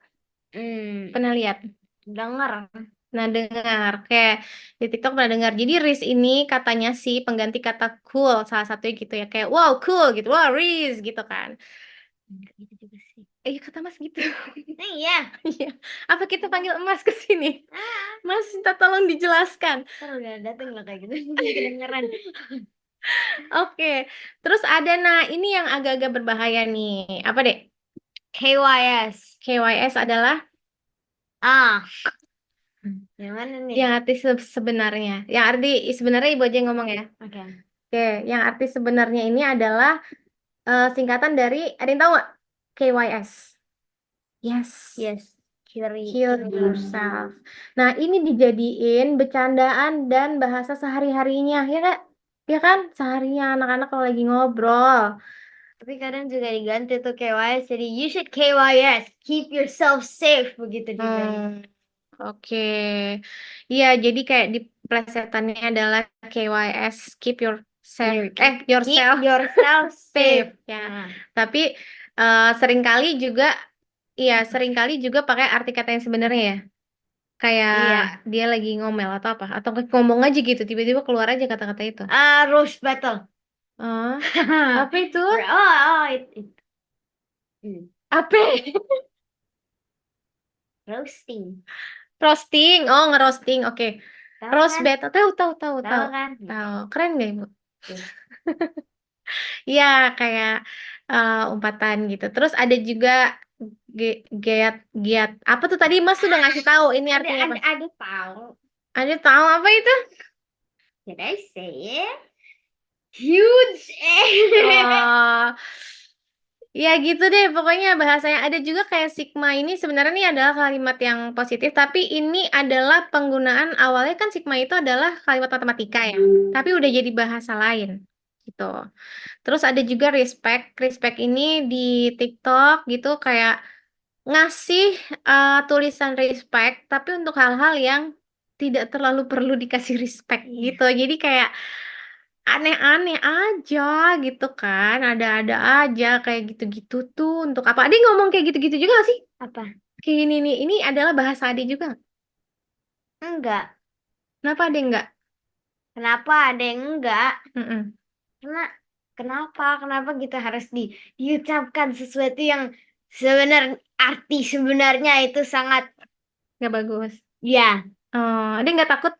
pernah lihat. Dengar. Nah, dengar kayak di TikTok pernah dengar. Jadi Riz ini katanya sih pengganti kata cool, salah satunya gitu ya. Kayak wow cool gitu, wow Riz gitu kan. Gitu juga sih. Iya kata Mas gitu. Iya. Iya. Apa kita panggil Mas ke sini? Mas minta tolong dijelaskan. Ntar udah dateng lah kayak gitu. Kedengeran. Oke. Terus ada nah ini yang agak-agak berbahaya nih. Apa, Dek? KYS. KYS adalah Yang mana nih? yang arti sebenarnya. Yang arti sebenarnya Ibu aja yang ngomong ya. Oke. Oke, yang arti sebenarnya ini adalah singkatan dari, ada yang tahu nggak? KYS. Yes. Yes. Kill yourself. Nah, ini dijadiin bercandaan dan bahasa sehari-harinya, ya Kak? Ya kan? Seharinya anak-anak kalau lagi ngobrol. Tapi kadang juga diganti tuh KYS. Jadi you should KYS. Keep yourself safe. Begitu dibilang. Oke. Iya, jadi kayak di plesetannya adalah KYS, keep yourself, Keep yourself yourself safe safe. ya. Nah. Tapi seringkali juga pakai arti kata yang sebenarnya ya. Kayak Iya. dia lagi ngomel atau apa, atau ngomong aja gitu, tiba-tiba keluar aja kata-kata itu. Roast battle. Oh, apa itu? Apa? Roasting. Roasting. Oh, ngerosting. Oke. Tahu Roast kan? battle. Tahu. Tahu kan? Tahu. Keren gak, Ibu? Iya. Iya, kayak umpatan gitu. Terus ada juga giat giat. Apa tuh tadi Mas sudah ngasih tahu ini artinya apa? Ada tahu. Ada tahu apa itu? Did I say it? Huge. Oh, ya gitu deh. Pokoknya bahasanya ada juga kayak Sigma ini sebenarnya ini adalah kalimat yang positif, tapi ini adalah penggunaan awalnya kan Sigma itu adalah kalimat matematika ya, tapi udah jadi bahasa lain gitu. Terus ada juga respect. Respect ini di TikTok gitu kayak ngasih tulisan respect tapi untuk hal-hal yang tidak terlalu perlu dikasih respect gitu. Jadi kayak aneh-aneh aja gitu kan. Ada-ada aja kayak gitu-gitu tuh untuk apa? Ade ngomong kayak gitu-gitu juga gak sih? Apa? Kayak ini adalah bahasa Ade juga nggak? Enggak. Kenapa Ade enggak? Kenapa ada yang enggak? Mm-mm. Karena kenapa kita harus diucapkan sesuatu yang arti sebenarnya itu sangat Nggak bagus. ya. Ade nggak takut.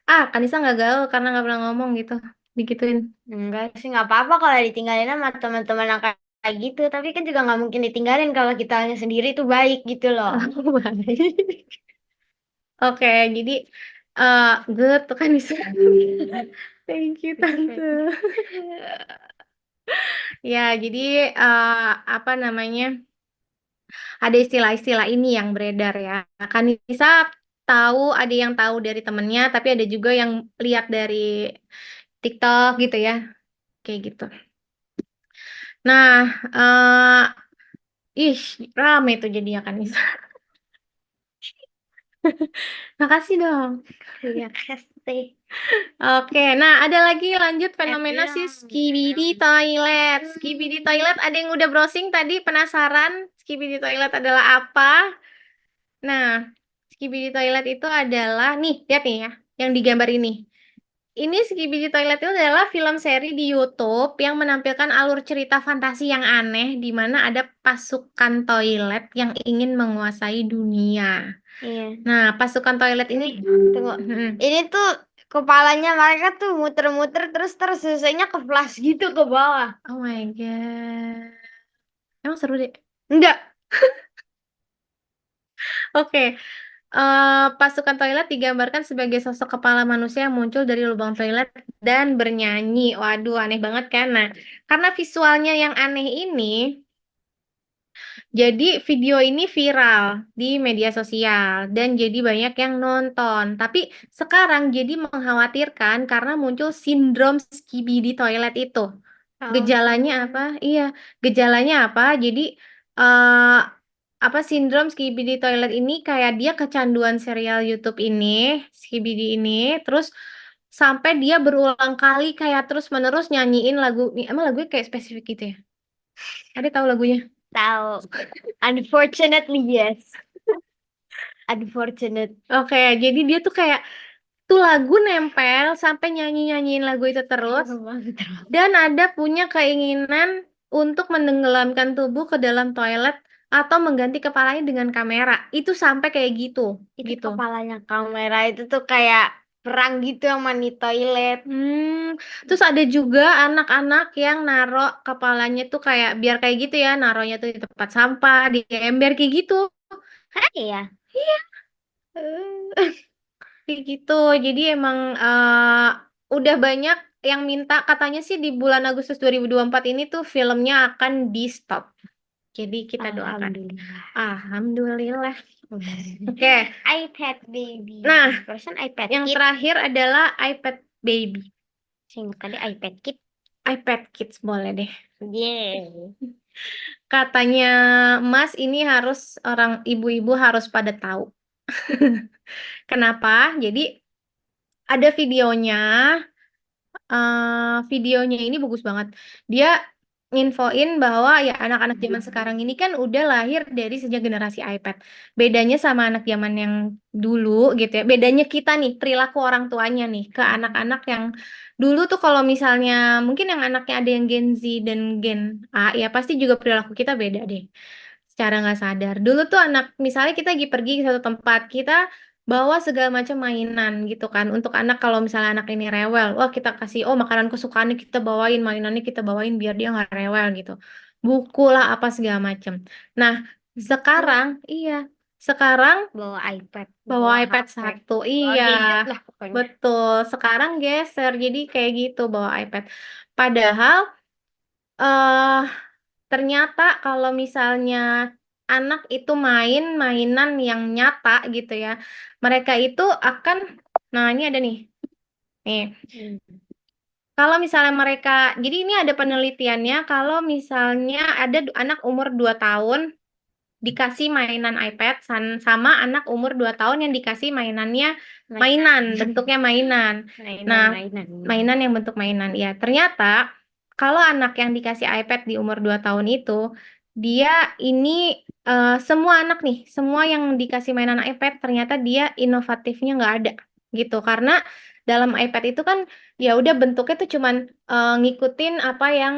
Kanisa nggak gaul karena nggak pernah ngomong gitu. Digituin. Enggak sih, nggak apa-apa kalau ditinggalin sama teman-teman yang kayak gitu. Tapi kan juga nggak mungkin ditinggalin kalau kita hanya sendiri itu baik gitu loh. Oh, baik. Oke, jadi good tuh kan bisa. Thank you Tante. Ya, jadi apa namanya? Ada istilah-istilah ini yang beredar ya. Kan bisa tahu, ada yang tahu dari temennya, tapi ada juga yang lihat dari TikTok gitu ya. Kayak gitu. Nah, rame tuh jadinya kan Nisa. Makasih dong. Iya, kasih. Oke, nah ada lagi lanjut fenomena si Iya. Skibidi Toilet. Skibidi Toilet, ada yang udah browsing tadi penasaran Skibidi Toilet adalah apa? Nah, Skibidi Toilet itu adalah nih, lihat nih ya, yang digambar ini. Ini Skibidi Toilet itu adalah film seri di YouTube yang menampilkan alur cerita fantasi yang aneh di mana ada pasukan toilet yang ingin menguasai dunia. Iya. Nah, pasukan toilet ini Tunggu. Ini tuh kepalanya mereka tuh muter-muter terus selesainya ke flash gitu ke bawah. Oh my God. Emang seru deh. Enggak. Oke. Pasukan toilet digambarkan sebagai sosok kepala manusia yang muncul dari lubang toilet dan bernyanyi. Waduh, aneh banget kan? Nah, karena visualnya yang aneh ini, Jadi video ini viral di media sosial dan jadi banyak yang nonton. Tapi sekarang jadi mengkhawatirkan karena muncul sindrom skibidi toilet itu. Gejalanya apa? Iya, gejalanya apa? Jadi eh apa sindrom skibidi toilet ini kayak dia kecanduan serial YouTube ini, skibidi ini, terus sampai dia berulang kali kayak terus-menerus nyanyiin lagu, emang lagunya kayak spesifik gitu ya? Ada tahu lagunya? Tahu. Unfortunately, yes. Unfortunate. Oke, jadi dia tuh kayak tuh lagu nempel sampai nyanyi-nyanyiin lagu itu terus dan ada punya keinginan untuk menenggelamkan tubuh ke dalam toilet atau mengganti kepalanya dengan kamera. Itu sampai kayak gitu, Itu gitu. kepalanya kamera itu tuh kayak perang gitu sama di toilet. Terus ada juga anak-anak yang naro kepalanya tuh kayak biar kayak gitu ya, naronya tuh di tempat sampah, di ember kayak gitu. Hah ya? Kayak gitu. Jadi emang udah banyak yang minta katanya sih di bulan Agustus 2024 ini tuh filmnya akan di stop. Jadi kita doakan. Alhamdulillah. Alhamdulillah. Oke. iPad baby. Nah, Version iPad yang Kid. terakhir adalah iPad Baby. Singkat tadi iPad Kid. iPad Kids boleh deh. Yeah. Katanya Mas ini harus orang ibu-ibu harus pada tahu. Kenapa? Jadi ada videonya ini bagus banget. Dia nginfoin bahwa ya anak-anak zaman sekarang ini kan udah lahir dari sejak generasi iPad. Bedanya sama anak zaman yang dulu gitu ya. Bedanya kita nih, perilaku orang tuanya nih ke anak-anak yang dulu tuh kalau misalnya mungkin yang anaknya ada yang Gen Z dan Gen A ya pasti juga perilaku kita beda deh. Secara nggak sadar. Dulu tuh anak misalnya kita lagi pergi ke satu tempat, kita bawa segala macam mainan gitu kan untuk anak kalau misalnya anak ini rewel wah kita kasih oh makanan kesukaannya kita bawain mainannya kita bawain biar dia nggak rewel gitu buku lah apa segala macam nah sekarang iya sekarang Bawa iPad. bawa iPad HP. satu Bawa iya gadget lah pokoknya. betul sekarang geser jadi kayak gitu bawa iPad padahal eh ternyata kalau misalnya anak itu main mainan yang nyata gitu ya, mereka itu akan, nah ini ada nih, nih. Kalau misalnya mereka, jadi ini ada penelitiannya, kalau misalnya ada anak umur 2 tahun dikasih mainan iPad sama anak umur 2 tahun yang dikasih mainannya mainan, bentuknya mainan. Nah, Mainan. mainan yang bentuk mainan. Ya, ternyata kalau anak yang dikasih iPad di umur 2 tahun itu, dia ini semua anak nih, semua yang dikasih mainan iPad ternyata dia inovatifnya nggak ada gitu. Karena dalam iPad itu kan ya udah bentuknya tuh cuman ngikutin apa yang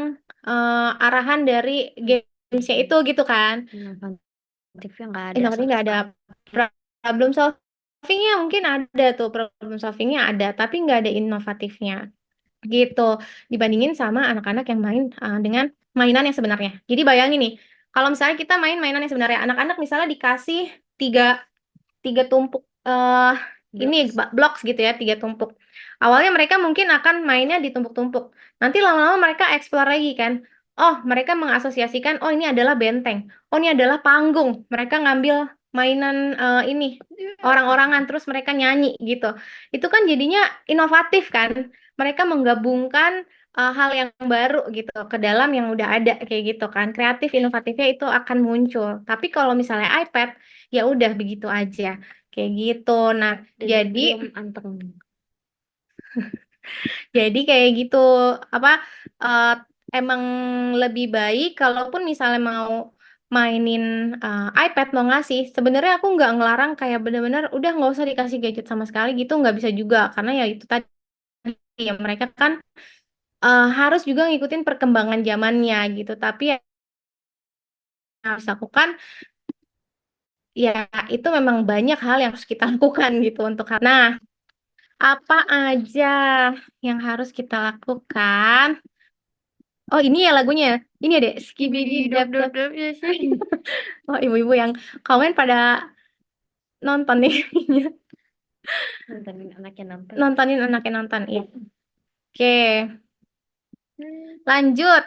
arahan dari gamesnya itu gitu kan. Inovatifnya nggak ada. Inovatif nggak ada problem solvingnya mungkin ada tuh problem solvingnya ada tapi nggak ada inovatifnya gitu dibandingin sama anak-anak yang main dengan mainan yang sebenarnya. Jadi bayangin nih kalau misalnya kita main mainan yang sebenarnya anak-anak misalnya dikasih tiga tiga tumpuk ini blocks gitu ya tiga tumpuk. Awalnya mereka mungkin akan mainnya ditumpuk-tumpuk. Nanti lama-lama mereka explore lagi kan. Oh, mereka mengasosiasikan, oh ini adalah benteng. Oh, ini adalah panggung. Mereka ngambil mainan ini orang-orangan terus mereka nyanyi gitu. Itu kan jadinya inovatif kan. Mereka menggabungkan hal yang baru gitu ke dalam yang udah ada kayak gitu kan. Kreatif inovatifnya itu akan muncul. Tapi kalau misalnya iPad ya udah begitu aja kayak gitu. Nah, jadi jadi kayak gitu apa eh, emang lebih baik kalaupun misalnya mau mainin iPad mau ngasih sebenarnya aku nggak ngelarang kayak bener-bener udah nggak usah dikasih gadget sama sekali gitu nggak bisa juga karena ya itu tadi ya mereka kan harus juga ngikutin perkembangan zamannya gitu tapi ya yang harus lakukan ya itu memang banyak hal yang harus kita lakukan gitu untuk nah apa aja yang harus kita lakukan. Oh ini ya lagunya. Ini ya deh. Skibidi dap dap. Oh ibu-ibu yang komen pada nonton nih. Nontonin anaknya nonton. Nontonin anaknya nonton. Iya. Oke. Lanjut,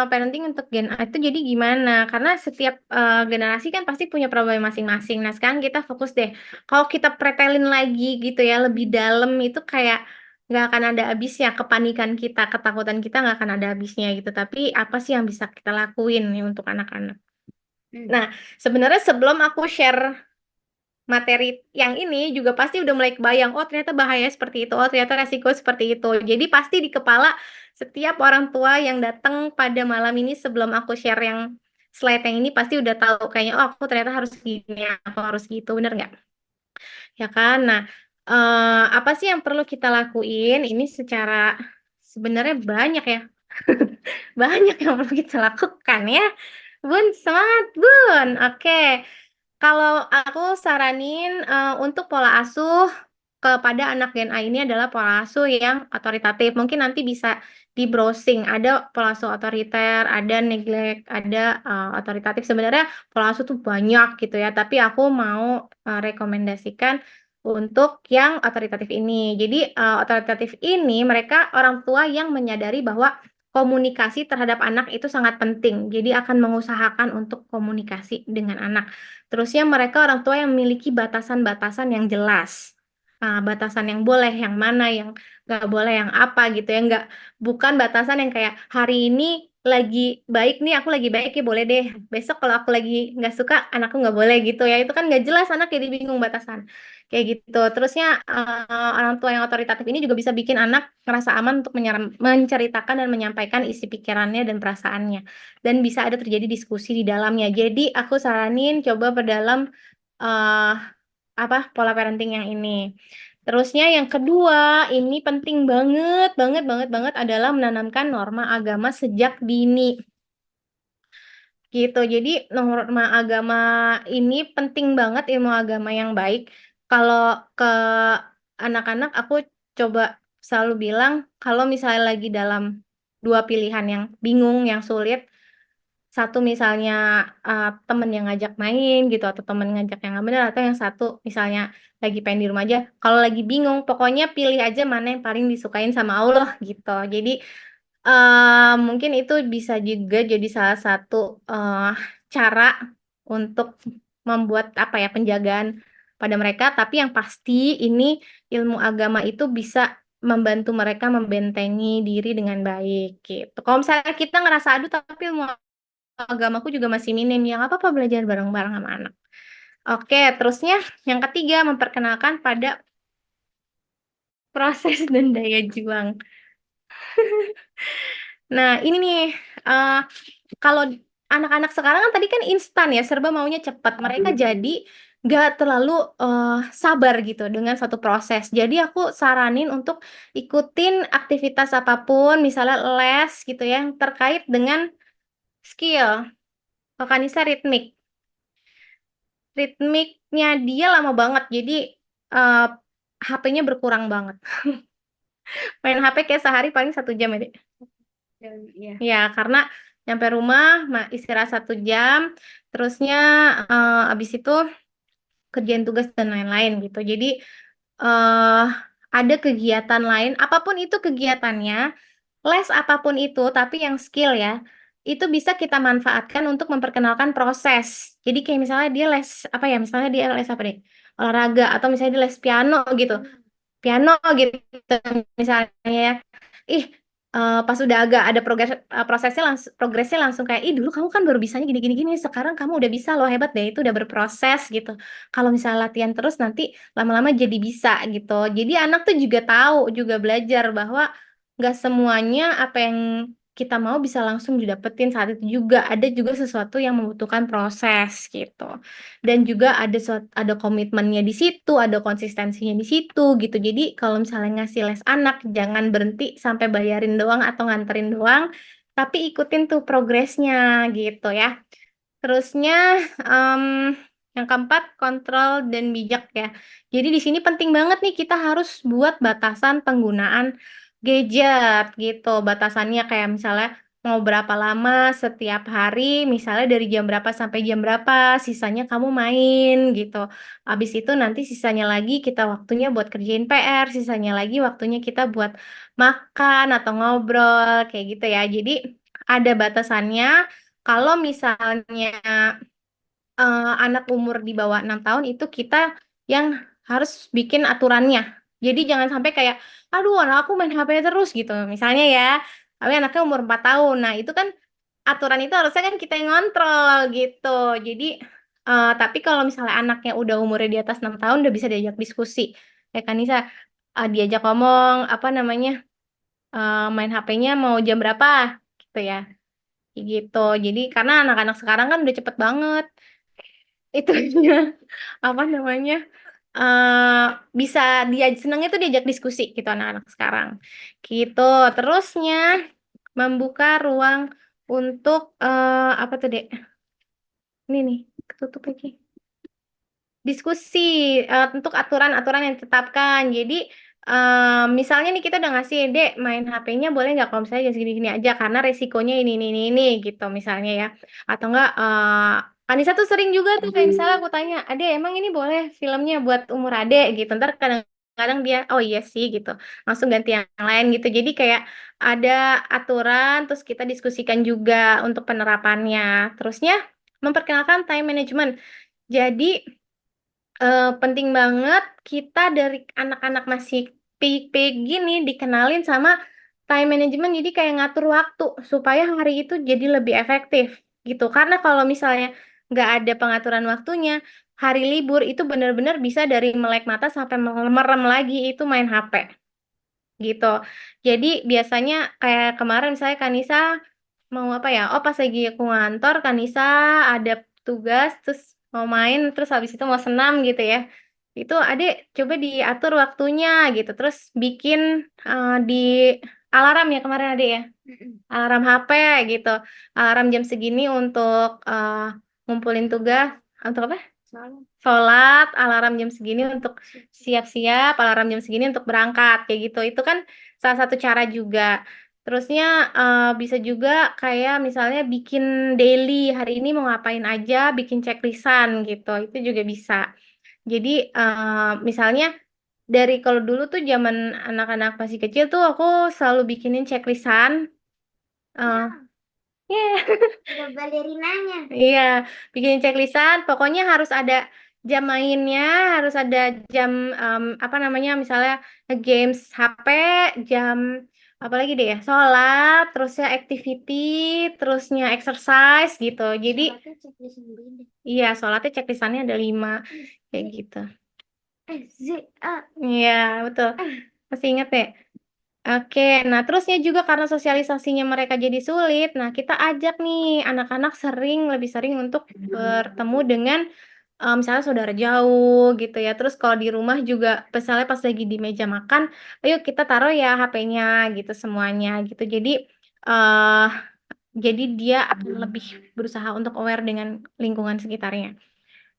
parenting untuk Gen A itu jadi gimana? Karena setiap generasi kan pasti punya problem masing-masing. Nah, sekarang kita fokus deh. Kalau kita pretelin lagi gitu ya, lebih dalam itu kayak nggak akan ada habisnya. Kepanikan kita, ketakutan kita nggak akan ada habisnya gitu. Tapi apa sih yang bisa kita lakuin nih untuk anak-anak? Nah, sebenarnya sebelum aku share materi yang ini juga pasti udah mulai kebayang, oh ternyata bahaya seperti itu, oh ternyata resiko seperti itu. Jadi pasti di kepala setiap orang tua yang datang pada malam ini sebelum aku share yang slide yang ini pasti udah tahu kayaknya, oh aku ternyata harus gini, aku harus gitu, bener nggak? Ya kan? Nah, apa sih yang perlu kita lakuin? Ini secara sebenarnya banyak ya, banyak yang perlu kita lakukan ya. Bun, semangat Bun. Oke. Kalau aku saranin untuk pola asuh kepada anak Gen A ini adalah pola asuh yang otoritatif. Mungkin nanti bisa di browsing, ada pola asuh otoriter, ada neglect, ada otoritatif. Sebenarnya pola asuh tuh banyak gitu ya, tapi aku mau rekomendasikan untuk yang otoritatif ini. Jadi otoritatif ini mereka orang tua yang menyadari bahwa komunikasi terhadap anak itu sangat penting. Jadi akan mengusahakan untuk komunikasi dengan anak. Terusnya mereka orang tua yang memiliki batasan-batasan yang jelas. Batasan yang boleh, yang mana, yang nggak boleh, yang apa gitu ya. Nggak, bukan batasan yang kayak hari ini lagi baik nih, aku lagi baik ya boleh deh. Besok kalau aku lagi nggak suka, anakku nggak boleh gitu ya. Itu kan nggak jelas, anak jadi bingung batasan. Kayak gitu. Terusnya orang tua yang otoritatif ini juga bisa bikin anak merasa aman untuk menceritakan dan menyampaikan isi pikirannya dan perasaannya dan bisa ada terjadi diskusi di dalamnya. Jadi aku saranin coba perdalam eh apa pola parenting yang ini. Terusnya yang kedua, ini penting banget, banget, banget, banget adalah menanamkan norma agama sejak dini. Gitu. Jadi norma agama ini penting banget ilmu agama yang baik. Kalau ke anak-anak aku coba selalu bilang kalau misalnya lagi dalam dua pilihan yang bingung, yang sulit, satu misalnya temen yang ngajak main gitu atau temen ngajak yang nggak bener atau yang satu misalnya lagi pengen di rumah aja kalau lagi bingung pokoknya pilih aja mana yang paling disukain sama Allah gitu jadi mungkin itu bisa juga jadi salah satu eh, cara untuk membuat apa ya penjagaan pada mereka tapi yang pasti ini ilmu agama itu bisa membantu mereka membentengi diri dengan baik gitu. Kalau misalnya kita ngerasa aduh tapi ilmu agamaku juga masih minim ya nggak apa-apa belajar bareng-bareng sama anak. Oke, terusnya yang ketiga memperkenalkan pada proses dan daya juang. Nah, ini nih eh, kalau anak-anak sekarang kan tadi kan instan ya, serba maunya cepat. Mereka jadi nggak terlalu sabar gitu dengan satu proses. Jadi aku saranin untuk ikutin aktivitas apapun, misalnya les gitu ya, yang terkait dengan skill. Kalau Kanisa ritmik. Ritmiknya dia lama banget jadi eh, HP-nya berkurang banget main HP kayak sehari paling 1 jam ya Dek. Iya. Ya karena nyampe rumah istirahat 1 jam terusnya abis itu kerjain tugas dan lain-lain gitu jadi eh ada kegiatan lain apapun itu kegiatannya les apapun itu tapi yang skill ya itu bisa kita manfaatkan untuk memperkenalkan proses jadi kayak misalnya dia les apa ya misalnya dia les apa deh olahraga atau misalnya dia les piano gitu piano gitu misalnya ya. Ih pas udah agak ada progresnya langsung kayak ih dulu kamu kan baru bisanya gini gini gini sekarang kamu udah bisa loh hebat deh itu udah berproses gitu kalau misalnya latihan terus nanti lama-lama jadi bisa gitu jadi anak tuh juga tahu juga belajar bahwa nggak semuanya apa yang kita mau bisa langsung didapetin saat itu juga ada juga sesuatu yang membutuhkan proses gitu dan juga ada komitmennya di situ, ada konsistensinya di situ gitu. Jadi kalau misalnya ngasih les anak, jangan berhenti sampai bayarin doang atau nganterin doang, tapi ikutin tuh progresnya gitu ya. Terusnya em, yang keempat kontrol dan bijak ya. Jadi di sini penting banget nih kita harus buat batasan penggunaan gadget gitu. Batasannya kayak misalnya mau berapa lama setiap hari, misalnya dari jam berapa sampai jam berapa, sisanya kamu main gitu. Habis itu nanti sisanya lagi kita waktunya buat kerjain PR, sisanya lagi waktunya kita buat makan atau ngobrol, kayak gitu ya. Jadi ada batasannya. Kalau misalnya anak umur di bawah 6 tahun itu kita yang harus bikin aturannya. Jadi jangan sampai kayak, aduh anak aku main HP terus gitu. Misalnya ya, tapi anaknya umur 4 tahun. Nah itu kan aturan itu harusnya kan kita yang ngontrol gitu. Jadi, tapi kalau misalnya anaknya udah umurnya di atas 6 tahun udah bisa diajak diskusi. Kayak kan Nisa, diajak ngomong, apa namanya, main HP-nya mau jam berapa gitu ya. Kayak gitu. Jadi karena anak-anak sekarang kan udah cepet banget itunya apa namanya eh bisa dia senangnya tuh diajak diskusi gitu anak-anak sekarang gitu terusnya membuka ruang untuk apa tuh Dek ini nih ketutup lagi diskusi untuk aturan-aturan yang ditetapkan. Jadi misalnya nih kita udah ngasih Dek main HP-nya boleh nggak kalau misalnya jangan segini-gini aja karena resikonya ini gitu misalnya ya. Atau enggak Anissa tuh sering juga tuh kayak misalnya aku tanya, Ade emang ini boleh filmnya buat umur Ade gitu. Ntar kadang-kadang dia oh iya sih gitu. Langsung ganti yang lain gitu. Jadi kayak ada aturan terus kita diskusikan juga untuk penerapannya. Terusnya memperkenalkan time management. Jadi penting banget kita dari anak-anak masih pig gini dikenalin sama time management jadi kayak ngatur waktu supaya hari itu jadi lebih efektif gitu karena kalau misalnya nggak ada pengaturan waktunya hari libur itu benar-benar bisa dari melek mata sampai merem lagi itu main HP gitu jadi biasanya kayak kemarin saya Kanisa mau apa ya? Oh, pas lagi aku ngantor, Kanisa ada tugas, terus mau main, terus habis itu mau senam gitu ya. Itu adek coba diatur waktunya gitu. Terus bikin di alarm ya kemarin adek ya. Alarm HP gitu. Alarm jam segini untuk ngumpulin tugas. Untuk apa? Sholat, alarm jam segini untuk siap-siap, alarm jam segini untuk berangkat, kayak gitu. Itu kan salah satu cara juga. Terusnya bisa juga kayak misalnya bikin daily, hari ini mau ngapain aja, bikin checklistan gitu. Itu juga bisa. Jadi misalnya dari kalau dulu tuh zaman anak-anak masih kecil tuh aku selalu bikinin checklistan. Ya, Ada balerinanya. iya, bikin checklistan. Pokoknya harus ada jam mainnya, harus ada jam apa namanya, misalnya games HP, jam apa lagi deh ya, sholat, terusnya activity, terusnya exercise gitu. Jadi, Sholatnya checklist sendiri deh. iya, sholatnya checklistannya ada 5 kayak gitu. Z A. Iya, betul. Masih ingat ya? Oke, nah terusnya juga karena sosialisasinya mereka jadi sulit, nah kita ajak nih anak-anak lebih sering untuk bertemu dengan misalnya saudara jauh gitu ya. Terus kalau di rumah juga, misalnya pas lagi di meja makan, ayo kita taruh ya HP-nya gitu semuanya gitu. eh jadi dia akan lebih berusaha untuk aware dengan lingkungan sekitarnya.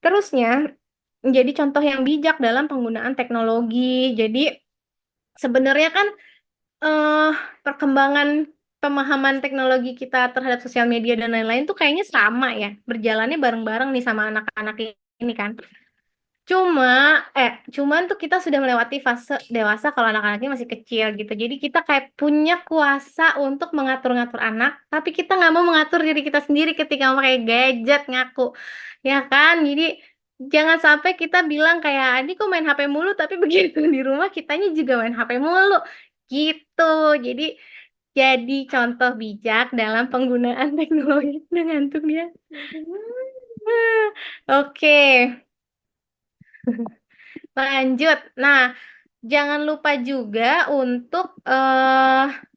Terusnya, menjadi contoh yang bijak dalam penggunaan teknologi. Jadi sebenarnya kan eh perkembangan pemahaman teknologi kita terhadap sosial media dan lain-lain tuh kayaknya sama ya, berjalannya bareng-bareng nih sama anak-anak ini kan. Cuma, cuman tuh kita sudah melewati fase dewasa kalau anak-anaknya masih kecil gitu. Jadi kita kayak punya kuasa untuk mengatur-ngatur anak, tapi kita nggak mau mengatur diri kita sendiri ketika pakai gadget ngaku, ya kan? Jadi jangan sampai kita bilang kayak, Adi kok main HP mulu, tapi begitu di rumah kitanya juga main HP mulu, gitu. Jadi contoh bijak dalam penggunaan teknologi dengan ngantuk dia. Oke. Lanjut. Nah, jangan lupa juga untuk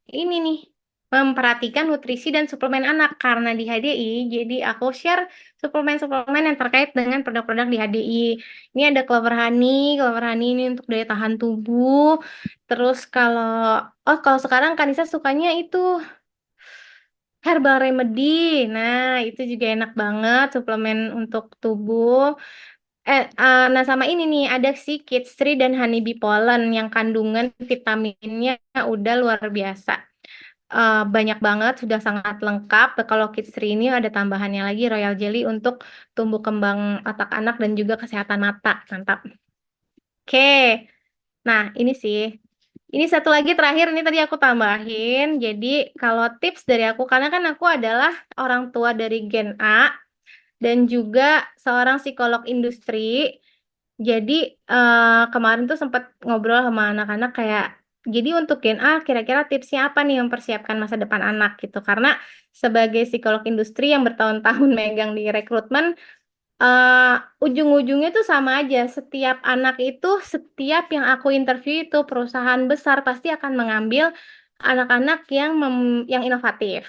ini nih memperhatikan nutrisi dan suplemen anak karena di HDI. Jadi aku share suplemen-suplemen yang terkait dengan produk-produk di HDI. Ini ada Clover Honey. Clover Honey ini untuk daya tahan tubuh. Terus kalau sekarang Kanisa sukanya itu Herbal Remedy. Nah, itu juga enak banget suplemen untuk tubuh. Nah sama ini nih ada si Kids Tree dan Honeybee Pollen yang kandungan vitaminnya udah luar biasa. banyak banget, sudah sangat lengkap. Kalau Kids 3 ini ada tambahannya lagi Royal Jelly untuk tumbuh kembang otak anak dan juga kesehatan mata. Mantap. Oke. Nah, ini sih. Ini satu lagi terakhir, ini tadi aku tambahin. Jadi, kalau tips dari aku, karena kan aku adalah orang tua dari Gen A dan juga seorang psikolog industri. Jadi, kemarin tuh sempat ngobrol sama anak-anak kayak, jadi untuk Gen A, kira-kira tipsnya apa nih mempersiapkan masa depan anak gitu. Karena sebagai psikolog industri yang bertahun-tahun megang di rekrutmen, ujung-ujungnya tuh sama aja. Setiap anak itu, setiap yang aku interview itu perusahaan besar pasti akan mengambil anak-anak yang inovatif,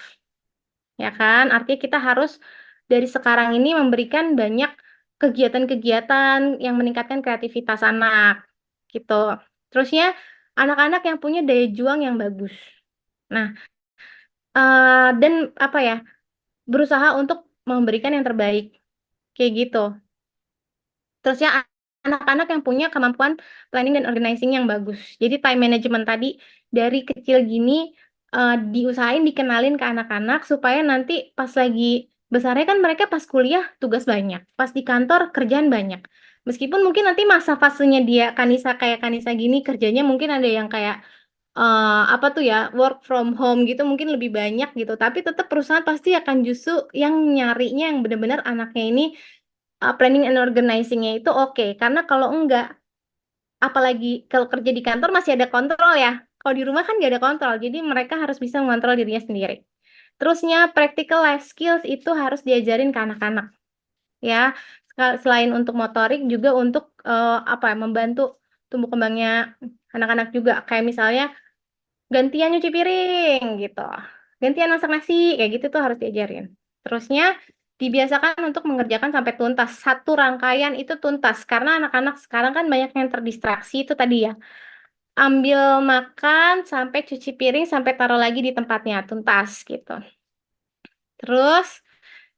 ya kan? Artinya kita harus dari sekarang ini memberikan banyak kegiatan-kegiatan yang meningkatkan kreativitas anak, gitu. Terusnya anak-anak yang punya daya juang yang bagus. Nah, dan apa ya, berusaha untuk memberikan yang terbaik, kayak gitu. Terusnya anak-anak yang punya kemampuan planning dan organizing yang bagus. Jadi time management tadi dari kecil gini diusahain dikenalin ke anak-anak supaya nanti pas lagi besarnya kan mereka pas kuliah tugas banyak, pas di kantor kerjaan banyak. Meskipun mungkin nanti masa fasenya dia Kanisa kayak Kanisa gini kerjanya mungkin ada yang kayak apa tuh ya work from home gitu mungkin lebih banyak gitu. Tapi tetap perusahaan pasti akan justru yang nyarinya yang benar-benar anaknya ini planning and organizing-nya itu oke. Karena kalau enggak, apalagi kalau kerja di kantor masih ada kontrol ya. Kalau di rumah kan nggak ada kontrol, jadi mereka harus bisa mengontrol dirinya sendiri. Terusnya practical life skills itu harus diajarin ke anak-anak ya. Selain untuk motorik juga untuk apa ya, membantu tumbuh kembangnya anak-anak juga. Kayak misalnya gantian nyuci piring gitu, gantian masak nasi, kayak gitu tuh harus diajarin. Terusnya dibiasakan untuk mengerjakan sampai tuntas, satu rangkaian itu tuntas, karena anak-anak sekarang kan banyak yang terdistraksi itu tadi ya, ambil makan sampai cuci piring sampai taruh lagi di tempatnya tuntas gitu. Terus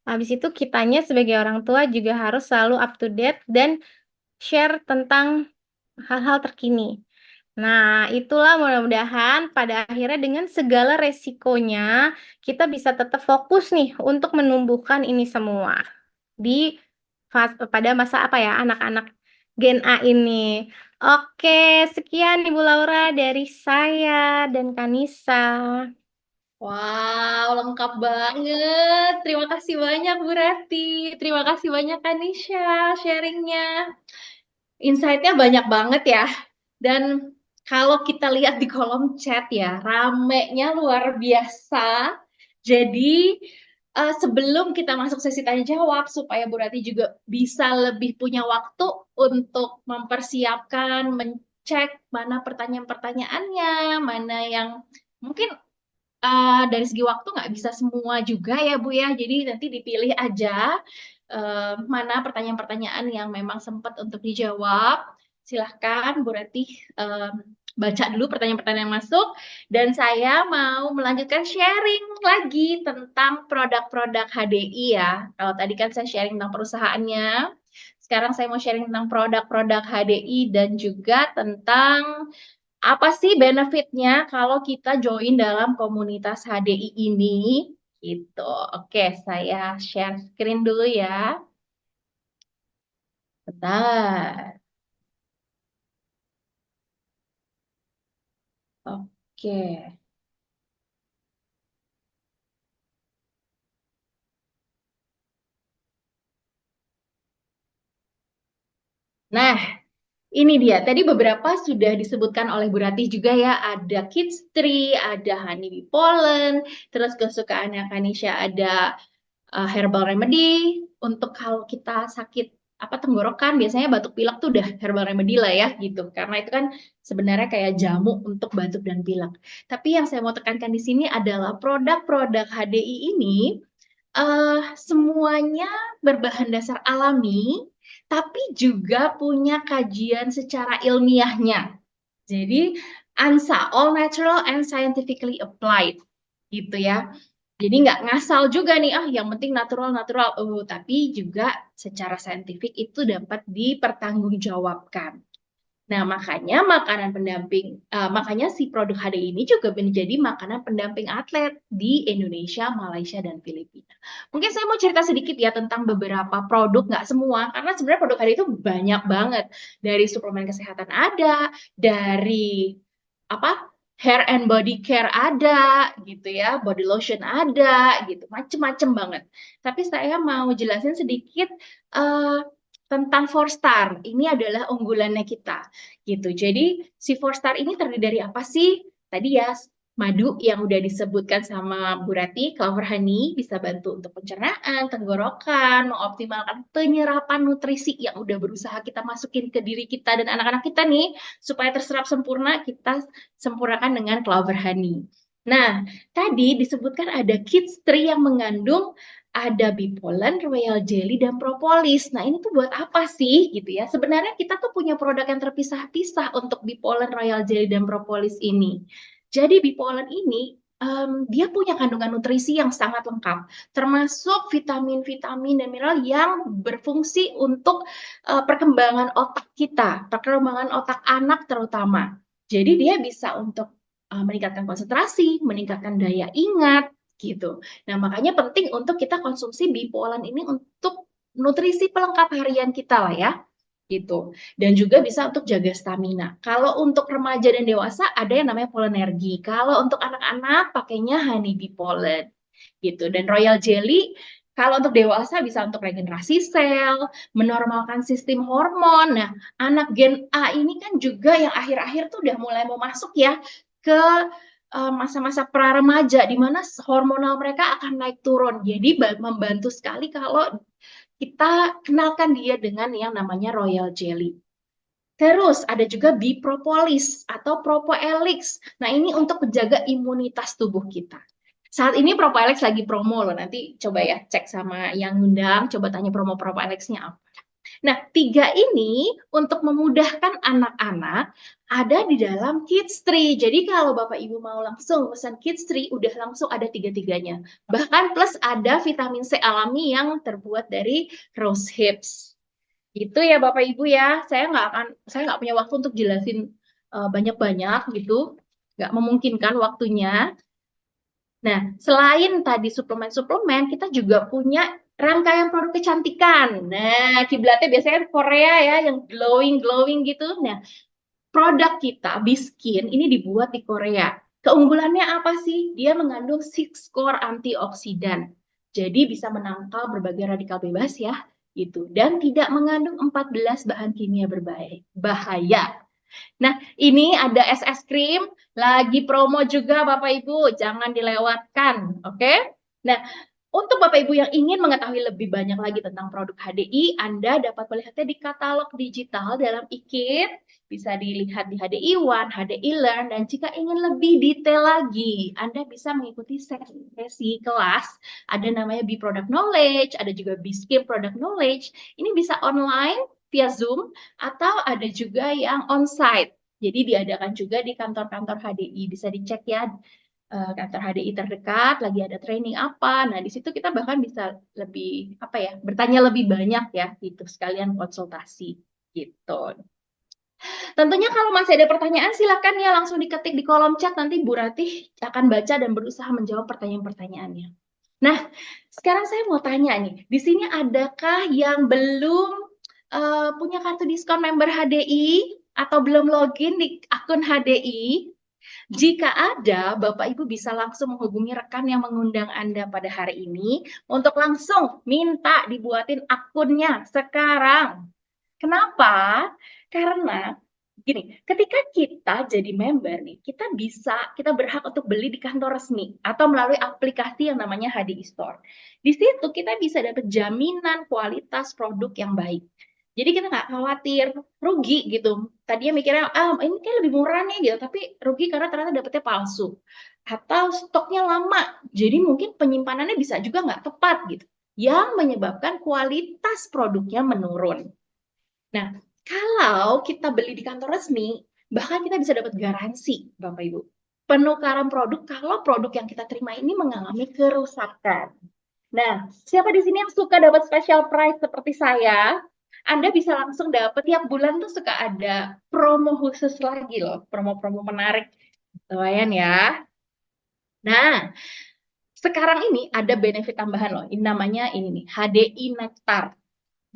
habis itu kitanya sebagai orang tua juga harus selalu up to date dan share tentang hal-hal terkini. Nah, itulah mudah-mudahan pada akhirnya dengan segala resikonya kita bisa tetap fokus nih untuk menumbuhkan ini semua di pada masa apa ya anak-anak Gen A ini. Oke, sekian Ibu Laura dari saya dan Kanisa. Wow, lengkap banget. Terima kasih banyak Bu Rati. Terima kasih banyak Kanisha sharingnya. Insight-nya banyak banget ya. Dan kalau kita lihat di kolom chat ya, ramenya luar biasa. Jadi sebelum kita masuk sesi tanya jawab, supaya Bu Rati juga bisa lebih punya waktu untuk mempersiapkan, mencek mana pertanyaan-pertanyaannya, mana yang mungkin dari segi waktu nggak bisa semua juga ya Bu ya. Jadi nanti dipilih aja mana pertanyaan-pertanyaan yang memang sempat untuk dijawab. Silahkan Bu Rati baca dulu pertanyaan-pertanyaan yang masuk. Dan saya mau melanjutkan sharing lagi tentang produk-produk HDI ya. Kalau tadi kan saya sharing tentang perusahaannya. Sekarang saya mau sharing tentang produk-produk HDI dan juga tentang apa sih benefitnya kalau kita join dalam komunitas HDI ini? Gitu. Oke, saya share screen dulu ya. Bentar. Oke. Nah, ini dia. Tadi beberapa sudah disebutkan oleh Bu Ratih juga ya. Ada Kids Tree, ada Honeybee Pollen, terus kesukaannya Kanisha ada herbal remedy. Untuk kalau kita sakit apa tenggorokan, biasanya batuk pilek tuh udah herbal remedy lah ya gitu. Karena itu kan sebenarnya kayak jamu untuk batuk dan pilek. Tapi yang saya mau tekankan di sini adalah produk-produk HDI ini semuanya berbahan dasar alami, tapi juga punya kajian secara ilmiahnya. Jadi ANSA, All Natural and Scientifically Applied, gitu ya. Jadi nggak ngasal juga nih, yang penting natural-natural. Tapi juga secara saintifik itu dapat dipertanggungjawabkan. Nah, makanya makanya si produk HDI ini juga menjadi makanan pendamping atlet di Indonesia, Malaysia, dan Filipina. Mungkin saya mau cerita sedikit ya tentang beberapa produk, nggak semua, karena sebenarnya produk HDI itu banyak banget. Dari suplemen kesehatan ada, dari hair and body care ada, gitu ya, body lotion ada, gitu, macem-macem banget. Tapi saya mau jelasin sedikit tentang 4-Star. Ini adalah unggulannya kita gitu. Jadi si 4-Star ini terdiri dari apa sih? Tadi ya madu yang udah disebutkan sama Bu Rati, clover honey bisa bantu untuk pencernaan, tenggorokan, mengoptimalkan penyerapan nutrisi yang udah berusaha kita masukin ke diri kita dan anak-anak kita nih supaya terserap sempurna, kita sempurnakan dengan clover honey. Nah, tadi disebutkan ada Kids Tree yang mengandung ada bee pollen, royal jelly, dan propolis. Nah, ini tuh buat apa sih gitu ya? Sebenarnya kita tuh punya produk yang terpisah-pisah untuk bee pollen, royal jelly, dan propolis ini. Jadi bee pollen ini dia punya kandungan nutrisi yang sangat lengkap, termasuk vitamin-vitamin dan mineral yang berfungsi untuk perkembangan otak kita, perkembangan otak anak terutama. Jadi dia bisa untuk meningkatkan konsentrasi, meningkatkan daya ingat, gitu. Nah, makanya penting untuk kita konsumsi bee pollen ini untuk nutrisi pelengkap harian kita lah ya, gitu. Dan juga bisa untuk jaga stamina. Kalau untuk remaja dan dewasa ada yang namanya polenergi. Kalau untuk anak-anak pakainya honey bee pollen, gitu. Dan royal jelly kalau untuk dewasa bisa untuk regenerasi sel, menormalkan sistem hormon. Nah, anak Gen A ini kan juga yang akhir-akhir tuh udah mulai mau masuk ya ke masa-masa pra-remaja di mana hormonal mereka akan naik turun. Jadi membantu sekali kalau kita kenalkan dia dengan yang namanya royal jelly. Terus ada juga bee propolis atau propoelix. Nah, ini untuk menjaga imunitas tubuh kita. Saat ini propoelix lagi promo loh. Nanti coba ya cek sama yang ngundang, coba tanya promo propoelixnya apa. Nah, 3 ini untuk memudahkan anak-anak ada di dalam Kids Tree. Jadi kalau Bapak Ibu mau langsung pesan Kids Tree, udah langsung ada 3-tiganya. Bahkan plus ada vitamin C alami yang terbuat dari rose hips. Gitu ya Bapak Ibu ya. Saya nggak punya waktu untuk jelasin banyak-banyak gitu. Nggak memungkinkan waktunya. Nah, selain tadi suplemen-suplemen, kita juga punya rangkaian produk kecantikan. Nah, kiblatnya biasanya Korea ya, yang glowing-glowing gitu. Nah, produk kita, Biskin, ini dibuat di Korea. Keunggulannya apa sih? Dia mengandung 6 core antioksidan. Jadi bisa menangkal berbagai radikal bebas ya, gitu. Dan tidak mengandung 14 bahan kimia berbahaya. Nah, ini ada es krim, lagi promo juga Bapak Ibu, jangan dilewatkan, oke? Nah, untuk Bapak Ibu yang ingin mengetahui lebih banyak lagi tentang produk HDI, Anda dapat melihatnya di katalog digital dalam IKIT, bisa dilihat di HDI One, HDI Learn, dan jika ingin lebih detail lagi, Anda bisa mengikuti sesi kelas, ada namanya Be Product Knowledge, ada juga Be Skin Product Knowledge, ini bisa online, via Zoom, atau ada juga yang onsite. Jadi diadakan juga di kantor-kantor HDI. Bisa dicek ya kantor HDI terdekat, lagi ada training apa. Nah, di situ kita bahkan bisa lebih, bertanya lebih banyak ya, gitu, sekalian konsultasi, gitu. Tentunya kalau masih ada pertanyaan, silakan ya langsung diketik di kolom chat, nanti Bu Ratih akan baca dan berusaha menjawab pertanyaan-pertanyaannya. Nah, sekarang saya mau tanya nih, di sini adakah yang belum punya kartu diskon member HDI atau belum login di akun HDI? Jika ada, Bapak Ibu bisa langsung menghubungi rekan yang mengundang Anda pada hari ini untuk langsung minta dibuatin akunnya sekarang. Kenapa? Karena gini, ketika kita jadi member nih, kita berhak untuk beli di kantor resmi atau melalui aplikasi yang namanya HDI Store. Di situ kita bisa dapat jaminan kualitas produk yang baik. Jadi kita nggak khawatir rugi gitu. Tadinya mikirnya, ini kayak lebih murah nih gitu, tapi rugi karena ternyata dapetnya palsu. Atau stoknya lama, jadi mungkin penyimpanannya bisa juga nggak tepat gitu. Yang menyebabkan kualitas produknya menurun. Nah, kalau kita beli di kantor resmi, bahkan kita bisa dapat garansi, Bapak Ibu. Penukaran produk kalau produk yang kita terima ini mengalami kerusakan. Nah, siapa di sini yang suka dapat special price seperti saya? Anda bisa langsung dapat tiap bulan tuh suka ada promo khusus lagi loh, promo-promo menarik. Lumayan ya. Nah, sekarang ini ada benefit tambahan loh, ini namanya ini nih, HDI Nektar.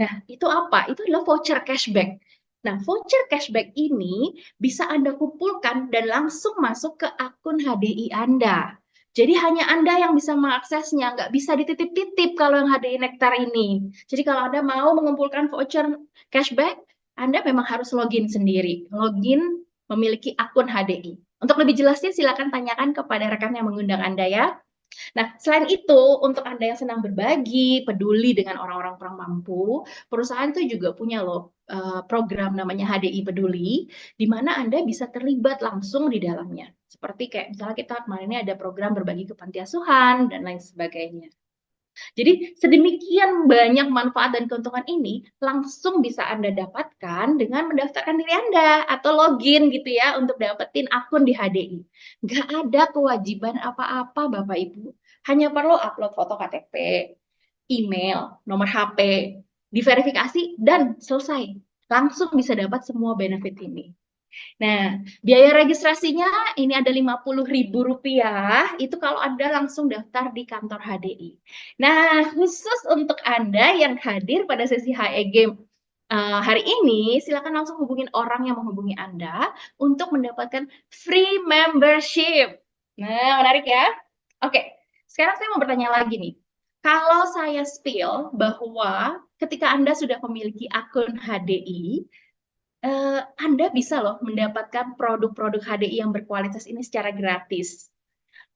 Nah, itu apa? Itu adalah voucher cashback. Nah, voucher cashback ini bisa Anda kumpulkan dan langsung masuk ke akun HDI Anda. Jadi hanya Anda yang bisa mengaksesnya, nggak bisa dititip-titip kalau yang HDI Nektar ini. Jadi kalau Anda mau mengumpulkan voucher cashback, Anda memang harus login sendiri. Login memiliki akun HDI. Untuk lebih jelasnya silakan tanyakan kepada rekan yang mengundang Anda ya. Nah, selain itu, untuk Anda yang senang berbagi, peduli dengan orang-orang kurang mampu, perusahaan itu juga punya loh program namanya HDI Peduli, di mana Anda bisa terlibat langsung di dalamnya. Seperti kayak misalnya kita kemarin ini ada program berbagi ke panti asuhan dan lain sebagainya. Jadi sedemikian banyak manfaat dan keuntungan ini langsung bisa Anda dapatkan dengan mendaftarkan diri Anda atau login gitu ya untuk dapetin akun di HDI. Nggak ada kewajiban apa-apa Bapak Ibu. Hanya perlu upload foto KTP, email, nomor HP, diverifikasi dan selesai. Langsung bisa dapat semua benefit ini. Nah, biaya registrasinya ini ada Rp50.000, itu kalau Anda langsung daftar di kantor HDI. Nah, khusus untuk Anda yang hadir pada sesi HE Game hari ini, silakan langsung hubungin orang yang menghubungi Anda untuk mendapatkan free membership. Nah, menarik ya? Oke, sekarang saya mau bertanya lagi nih. Kalau saya spill bahwa ketika Anda sudah memiliki akun HDI, Anda bisa loh mendapatkan produk-produk HDI yang berkualitas ini secara gratis.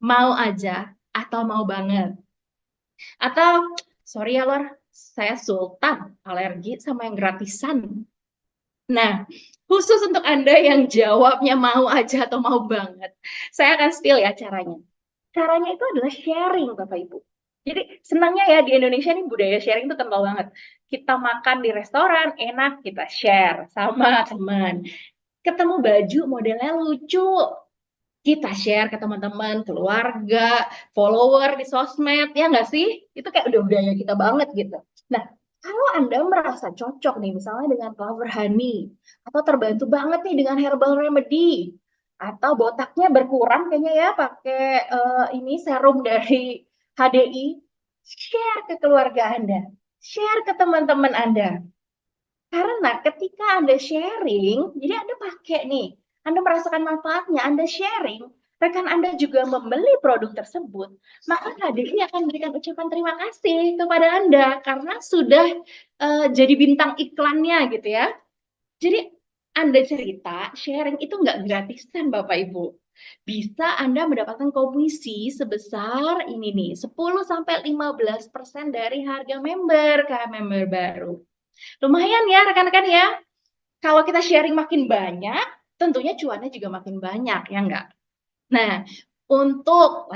Mau aja atau mau banget. Atau, sorry ya Lor, saya sultan, alergi sama yang gratisan. Nah, khusus untuk Anda yang jawabnya mau aja atau mau banget, saya akan spill ya caranya. Caranya itu adalah sharing, Bapak Ibu. Jadi senangnya ya di Indonesia nih budaya sharing itu kental banget. Kita makan di restoran, enak, kita share sama teman. Ketemu baju modelnya lucu, kita share ke teman-teman, keluarga, follower di sosmed, ya nggak sih? Itu kayak udah budaya kita banget gitu. Nah, kalau Anda merasa cocok nih, misalnya dengan Clover Honey, atau terbantu banget nih dengan Herbal Remedy, atau botaknya berkurang kayaknya ya pakai ini serum dari HDI, share ke keluarga Anda, share ke teman-teman Anda. Karena ketika Anda sharing, jadi Anda pakai nih, Anda merasakan manfaatnya, Anda sharing, rekan Anda juga membeli produk tersebut, maka HDI akan memberikan ucapan terima kasih kepada Anda karena sudah jadi bintang iklannya gitu ya. Jadi Anda cerita, sharing itu nggak gratisan Bapak Ibu. Bisa Anda mendapatkan komisi sebesar ini nih, 10-15% dari harga member ke member baru. Lumayan ya rekan-rekan ya. Kalau kita sharing makin banyak, tentunya cuannya juga makin banyak, ya enggak? Nah, untuk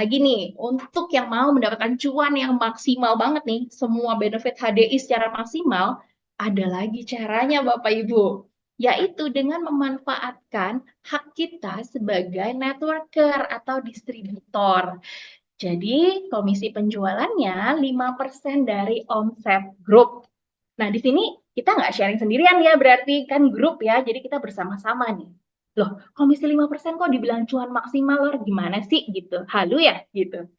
yang mau mendapatkan cuan yang maksimal banget nih, semua benefit HDI secara maksimal, ada lagi caranya Bapak Ibu, yaitu dengan memanfaatkan hak kita sebagai networker atau distributor. Jadi, komisi penjualannya 5% dari omset grup. Nah, di sini kita nggak sharing sendirian ya, berarti kan grup ya, jadi kita bersama-sama nih. Loh, komisi 5% kok dibilang cuan maksimal, Lor? Gimana sih gitu? Halu ya gitu.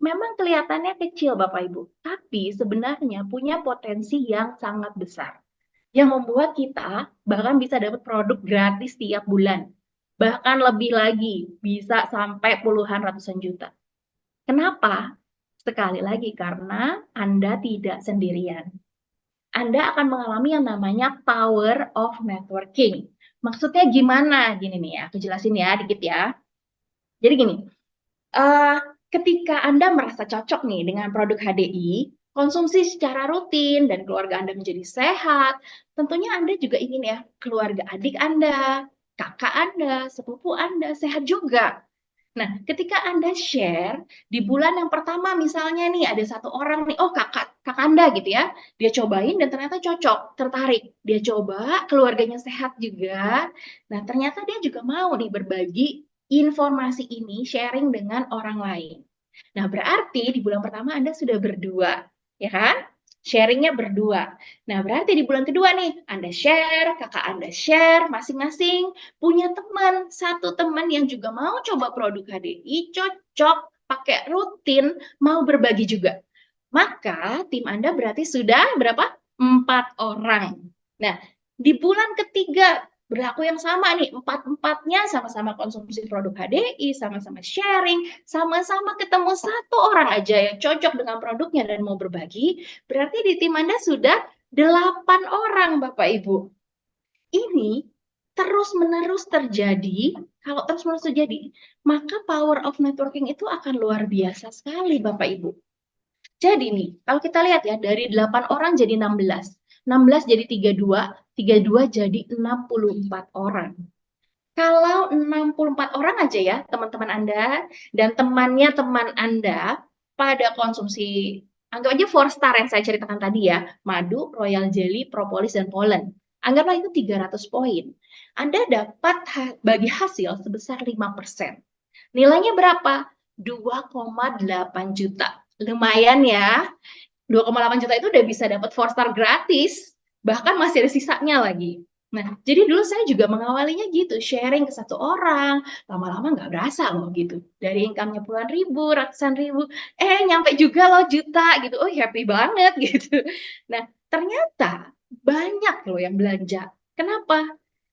Memang kelihatannya kecil Bapak Ibu, tapi sebenarnya punya potensi yang sangat besar. Yang membuat kita bahkan bisa dapat produk gratis tiap bulan. Bahkan lebih lagi, bisa sampai puluhan ratusan juta. Kenapa? Sekali lagi karena Anda tidak sendirian. Anda akan mengalami yang namanya power of networking. Maksudnya gimana? Gini nih ya, aku jelasin ya dikit ya. Jadi gini, ketika Anda merasa cocok nih dengan produk HDI, konsumsi secara rutin dan keluarga Anda menjadi sehat, tentunya Anda juga ingin ya keluarga adik Anda, kakak Anda, sepupu Anda sehat juga. Nah, ketika Anda share di bulan yang pertama misalnya nih ada satu orang nih, oh kakak Anda gitu ya, dia cobain dan ternyata cocok, tertarik. Dia coba, keluarganya sehat juga. Nah, ternyata dia juga mau nih berbagi informasi ini, sharing dengan orang lain. Nah, berarti di bulan pertama Anda sudah berdua, ya kan? Sharingnya berdua. Nah, berarti di bulan kedua nih, Anda share, kakak Anda share, masing-masing punya teman. Satu teman yang juga mau coba produk HDI, cocok, pakai rutin, mau berbagi juga. Maka tim Anda berarti sudah berapa? 4 orang. Nah, di bulan ketiga berlaku yang sama nih, 4-4-nya sama-sama konsumsi produk HDI, sama-sama sharing, sama-sama ketemu satu orang aja yang cocok dengan produknya dan mau berbagi, berarti di tim Anda sudah 8 orang, Bapak Ibu. Ini terus-menerus terjadi, kalau terus-menerus terjadi, maka power of networking itu akan luar biasa sekali, Bapak Ibu. Jadi nih, kalau kita lihat ya, dari 8 orang jadi 16. 16 jadi 32, 32 jadi 64 orang. Kalau 64 orang aja ya, teman-teman Anda dan temannya teman Anda pada konsumsi, anggap aja 4 star yang saya ceritakan tadi ya, madu, royal jelly, propolis, dan pollen. Anggaplah itu 300 poin. Anda dapat bagi hasil sebesar 5%. Nilainya berapa? 2,8 juta. Lumayan ya. 2,8 juta itu udah bisa dapat 4 star gratis, bahkan masih ada sisanya lagi. Nah, jadi dulu saya juga mengawalinya gitu, sharing ke satu orang, lama-lama nggak berasa loh gitu. Dari income-nya puluhan ribu, ratusan ribu, nyampe juga loh juta gitu, oh happy banget gitu. Nah, ternyata banyak loh yang belanja. Kenapa?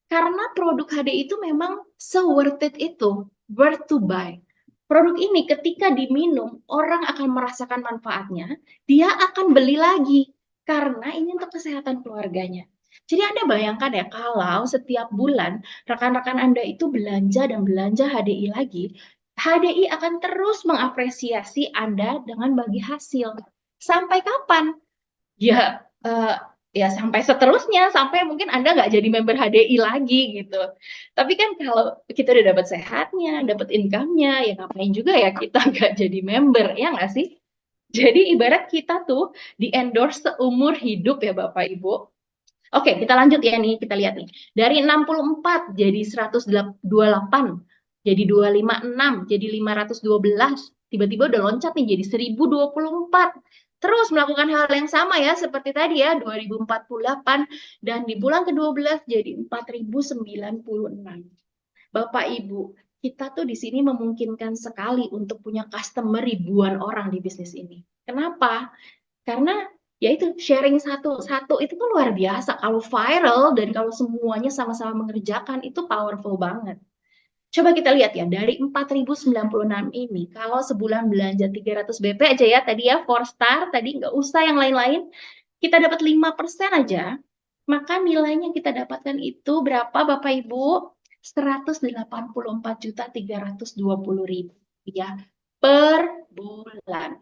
Karena produk HD itu memang se-worth it itu, worth to buy. Produk ini ketika diminum, orang akan merasakan manfaatnya, dia akan beli lagi karena ini untuk kesehatan keluarganya. Jadi Anda bayangkan ya, kalau setiap bulan rekan-rekan Anda itu belanja dan belanja HDI lagi, HDI akan terus mengapresiasi Anda dengan bagi hasil. Sampai kapan? Ya, ya sampai seterusnya, sampai mungkin Anda nggak jadi member HDI lagi gitu. Tapi kan kalau kita udah dapat sehatnya, dapat income-nya, ya ngapain juga ya kita nggak jadi member, ya nggak sih? Jadi ibarat kita tuh di-endorse seumur hidup ya Bapak Ibu. Oke, kita lanjut ya nih, kita lihat nih. Dari 64 jadi 128, jadi 256, jadi 512, tiba-tiba udah loncat nih jadi 1024. Terus melakukan hal yang sama ya, seperti tadi ya, 2048, dan di bulan ke-12 jadi 4096. Bapak Ibu, kita tuh di sini memungkinkan sekali untuk punya customer ribuan orang di bisnis ini. Kenapa? Karena ya itu sharing satu-satu itu tuh luar biasa. Kalau viral dan kalau semuanya sama-sama mengerjakan itu powerful banget. Coba kita lihat ya, dari 4096 ini, kalau sebulan belanja 300 BP aja ya, tadi ya 4 star, tadi nggak usah yang lain-lain, kita dapat 5% aja, maka nilainya kita dapatkan itu berapa Bapak Ibu? 184.320.000 ya per bulan.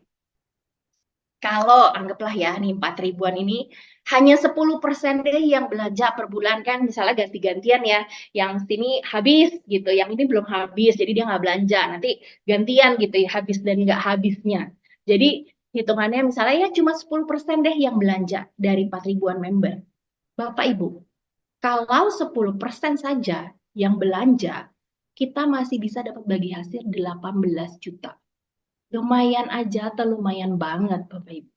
Kalau anggaplah ya, nih 4 ribuan ini, hanya 10% deh yang belanja per bulan kan, misalnya ganti-gantian ya, yang sini habis gitu, yang ini belum habis, jadi dia nggak belanja, nanti gantian gitu ya, habis dan nggak habisnya. Jadi hitungannya misalnya ya cuma 10% deh yang belanja dari 4 ribuan member. Bapak Ibu, kalau 10% saja yang belanja, kita masih bisa dapat bagi hasil 18 juta. Lumayan aja atau lumayan banget Bapak Ibu.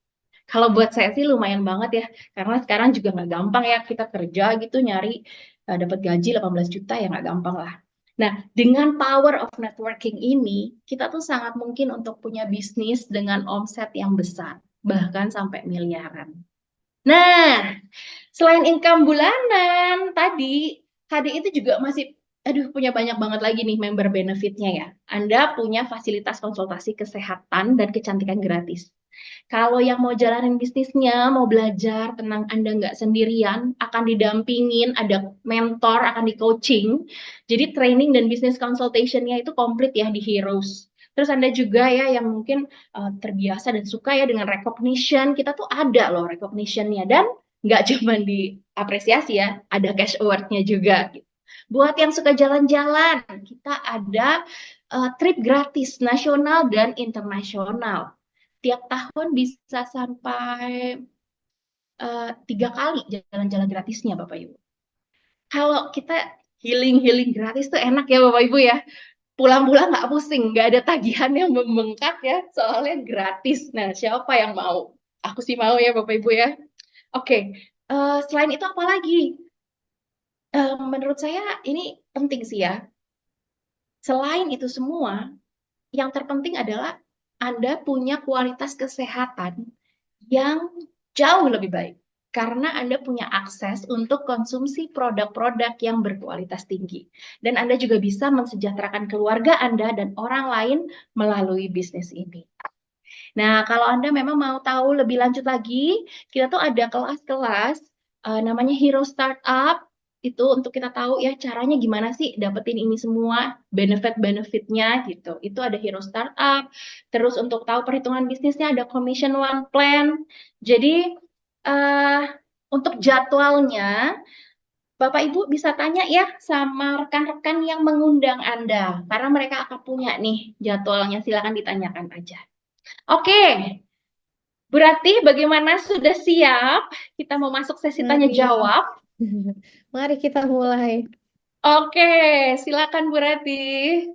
Kalau buat saya sih lumayan banget ya, karena sekarang juga nggak gampang ya kita kerja gitu nyari dapat gaji 18 juta ya nggak gampang lah. Nah, dengan power of networking ini, kita tuh sangat mungkin untuk punya bisnis dengan omset yang besar, bahkan sampai miliaran. Nah, selain income bulanan, tadi HD itu juga masih punya banyak banget lagi nih member benefitnya ya. Anda punya fasilitas konsultasi kesehatan dan kecantikan gratis. Kalau yang mau jalanin bisnisnya, mau belajar, tenang Anda nggak sendirian, akan didampingin, ada mentor, akan di-coaching. Jadi training dan business consultation-nya itu komplit ya di Heroes. Terus Anda juga ya yang mungkin terbiasa dan suka ya dengan recognition, kita tuh ada loh recognition-nya. Dan nggak cuma diapresiasi ya, ada cash award-nya juga. Buat yang suka jalan-jalan, kita ada trip gratis nasional dan internasional. Tiap tahun bisa sampai 3 kali jalan-jalan gratisnya Bapak Ibu. Kalau kita healing gratis tuh enak ya Bapak Ibu ya. Pulang-pulang nggak pusing, nggak ada tagihan yang membengkak ya, soalnya gratis. Nah, siapa yang mau? Aku sih mau ya Bapak Ibu ya. Oke, selain itu apa lagi? Menurut saya ini penting sih ya. Selain itu semua, yang terpenting adalah Anda punya kualitas kesehatan yang jauh lebih baik. Karena Anda punya akses untuk konsumsi produk-produk yang berkualitas tinggi. Dan Anda juga bisa mensejahterakan keluarga Anda dan orang lain melalui bisnis ini. Nah, kalau Anda memang mau tahu lebih lanjut lagi, kita tuh ada kelas-kelas namanya Hero Startup. Itu untuk kita tahu ya caranya gimana sih dapetin ini semua, benefit-benefitnya gitu. Itu ada Hero Startup. Terus untuk tahu perhitungan bisnisnya ada Commission One Plan. Jadi eh untuk jadwalnya, Bapak Ibu bisa tanya ya sama rekan-rekan yang mengundang Anda. Karena mereka akan punya nih jadwalnya, silakan ditanyakan aja. Oke, berarti bagaimana, sudah siap? Kita mau masuk sesi tanya Mari. jawab. Mari kita mulai. Oke, silakan Bu Rati.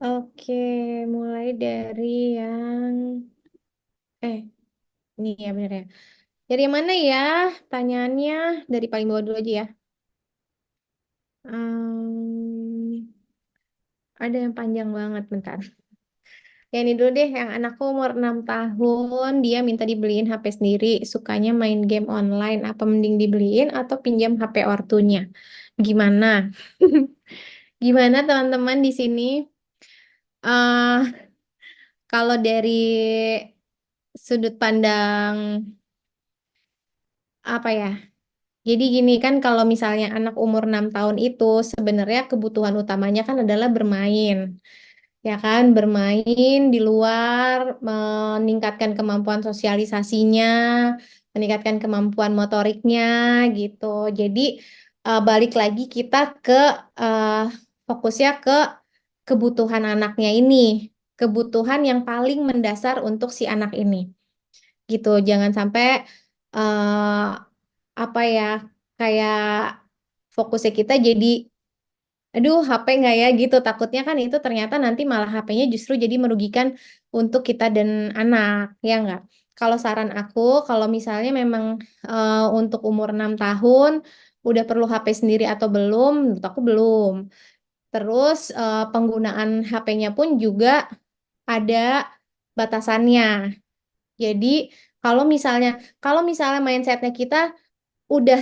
Oke, mulai dari yang ini ya bener ya. Dari yang mana ya? Tanyaannya dari paling bawah dulu aja ya. Ada yang panjang banget, bentar. Ya ini dulu deh, yang anakku umur 6 tahun, dia minta dibeliin HP sendiri, sukanya main game online, apa mending dibeliin atau pinjam HP ortunya? Gimana? Gimana teman-teman di sini? eh Kalau dari sudut pandang apa ya? Jadi gini kan kalau misalnya anak umur 6 tahun itu sebenarnya kebutuhan utamanya kan adalah bermain. Ya kan, bermain di luar, meningkatkan kemampuan sosialisasinya, meningkatkan kemampuan motoriknya gitu. Jadi balik lagi kita ke eh, fokusnya ke kebutuhan anaknya ini, kebutuhan yang paling mendasar untuk si anak ini gitu. Jangan sampai eh, apa ya, kayak fokusnya kita jadi aduh, HP nggak ya gitu. Takutnya kan itu ternyata nanti malah HP-nya justru jadi merugikan untuk kita dan anak, ya nggak? Kalau saran aku, kalau misalnya memang untuk umur 6 tahun, udah perlu HP sendiri atau belum? Menurut aku belum. Terus penggunaan HP-nya pun juga ada batasannya. Jadi kalau misalnya mindsetnya kita udah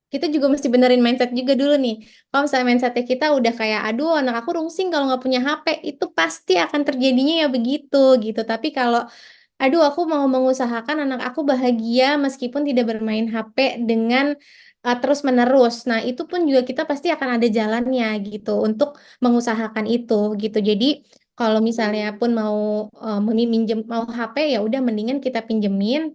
kita juga mesti benerin mindset juga dulu nih. Kalau misalnya mindsetnya kita udah kayak, aduh anak aku rungsing kalau nggak punya HP, itu pasti akan terjadinya ya begitu gitu. Tapi kalau, aduh aku mau mengusahakan anak aku bahagia meskipun tidak bermain HP dengan terus-menerus. Nah itu pun juga kita pasti akan ada jalannya gitu untuk mengusahakan itu gitu. Jadi kalau misalnya pun mau minjem mau HP ya udah mendingan kita pinjemin.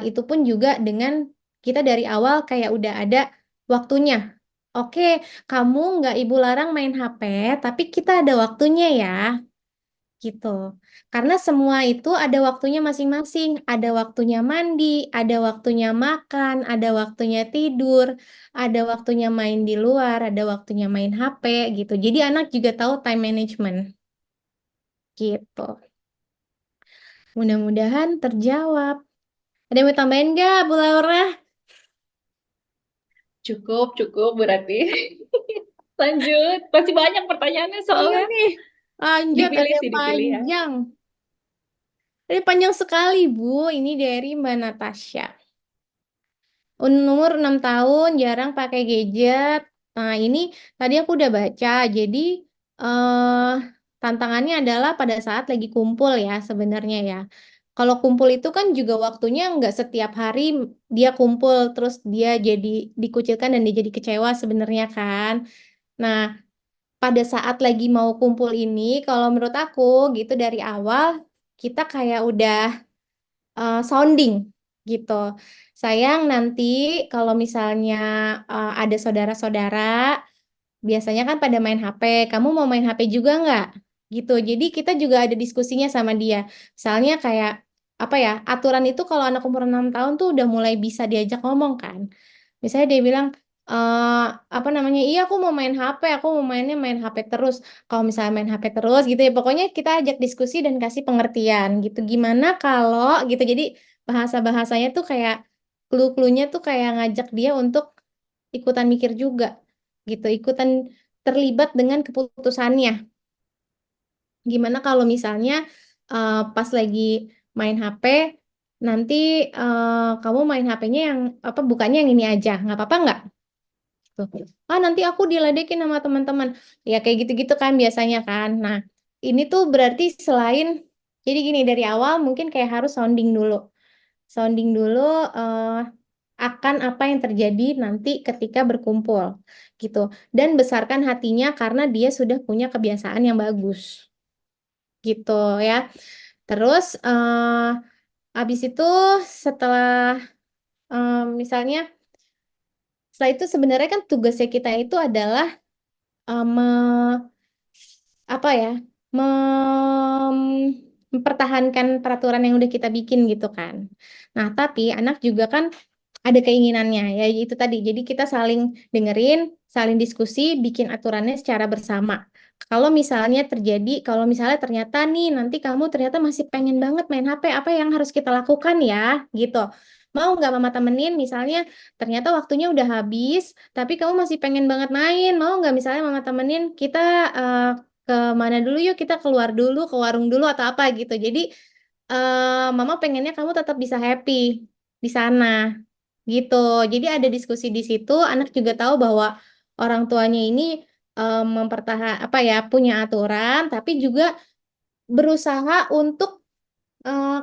Itu pun juga dengan kita dari awal kayak udah ada waktunya. Oke, kamu nggak ibu larang main HP, tapi kita ada waktunya ya, gitu. Karena semua itu ada waktunya masing-masing. Ada waktunya mandi, ada waktunya makan, ada waktunya tidur, ada waktunya main di luar, ada waktunya main HP, gitu. Jadi anak juga tahu time management, gitu. Mudah-mudahan terjawab. Ada yang mau tambahin nggak, Bu Laura? Cukup, cukup Bu Rati. Lanjut, masih banyak pertanyaannya Iya soalnya. nih, lanjut Dipilih ada sih, dipilih ya. panjang. Ada panjang sekali, Bu. Ini dari Mbak Natasha. Umur 6 tahun, jarang pakai gadget. Nah, ini tadi aku udah baca. Jadi, eh tantangannya adalah pada saat lagi kumpul ya sebenarnya ya. Kalau kumpul itu kan juga waktunya nggak setiap hari dia kumpul, terus dia jadi dikucilkan dan dia jadi kecewa sebenarnya kan. Nah, pada saat lagi mau kumpul ini, kalau menurut aku gitu dari awal kita kayak udah sounding gitu. Sayang nanti kalau misalnya ada saudara-saudara, biasanya kan pada main HP. Kamu mau main HP juga nggak? Gitu. Jadi kita juga ada diskusinya sama dia. Misalnya kayak apa ya? Aturan itu kalau anak umur 6 tahun tuh udah mulai bisa diajak ngomong kan. Misalnya dia bilang apa namanya? Iya aku mau main HP, aku mau main HP terus. Kalau misalnya main HP terus gitu ya, pokoknya kita ajak diskusi dan kasih pengertian gitu. Gimana kalau gitu. Jadi bahasa-bahasanya tuh kayak clue-cluenya tuh kayak ngajak dia untuk ikutan mikir juga gitu, ikutan terlibat dengan keputusannya. Gimana kalau misalnya pas lagi main HP, nanti kamu main HP-nya yang apa bukanya yang ini aja, nggak apa-apa nggak? Tuh. Ah nanti aku diledekin sama teman-teman. Ya kayak gitu-gitu kan biasanya kan. Nah ini tuh berarti selain, jadi gini dari awal mungkin kayak harus sounding dulu. Sounding dulu eh, akan apa yang terjadi nanti ketika berkumpul gitu. Dan besarkan hatinya karena dia sudah punya kebiasaan yang bagus gitu ya. Terus habis itu setelah misalnya setelah itu sebenarnya kan tugasnya kita itu adalah apa ya mempertahankan peraturan yang udah kita bikin gitu kan. Nah, tapi anak juga kan ada keinginannya ya itu tadi. Jadi kita saling dengerin, saling diskusi, bikin aturannya secara bersama. Kalau misalnya ternyata nih nanti kamu ternyata masih pengen banget main HP, apa yang harus kita lakukan ya gitu. Mau nggak mama temenin misalnya ternyata waktunya udah habis, tapi kamu masih pengen banget main, mau nggak misalnya mama temenin kita eh, ke mana dulu yuk kita keluar dulu ke warung dulu atau apa gitu. Jadi mama pengennya kamu tetap bisa happy di sana gitu. Jadi ada diskusi di situ, anak juga tahu bahwa orang tuanya ini mempertahan apa ya punya aturan, tapi juga berusaha untuk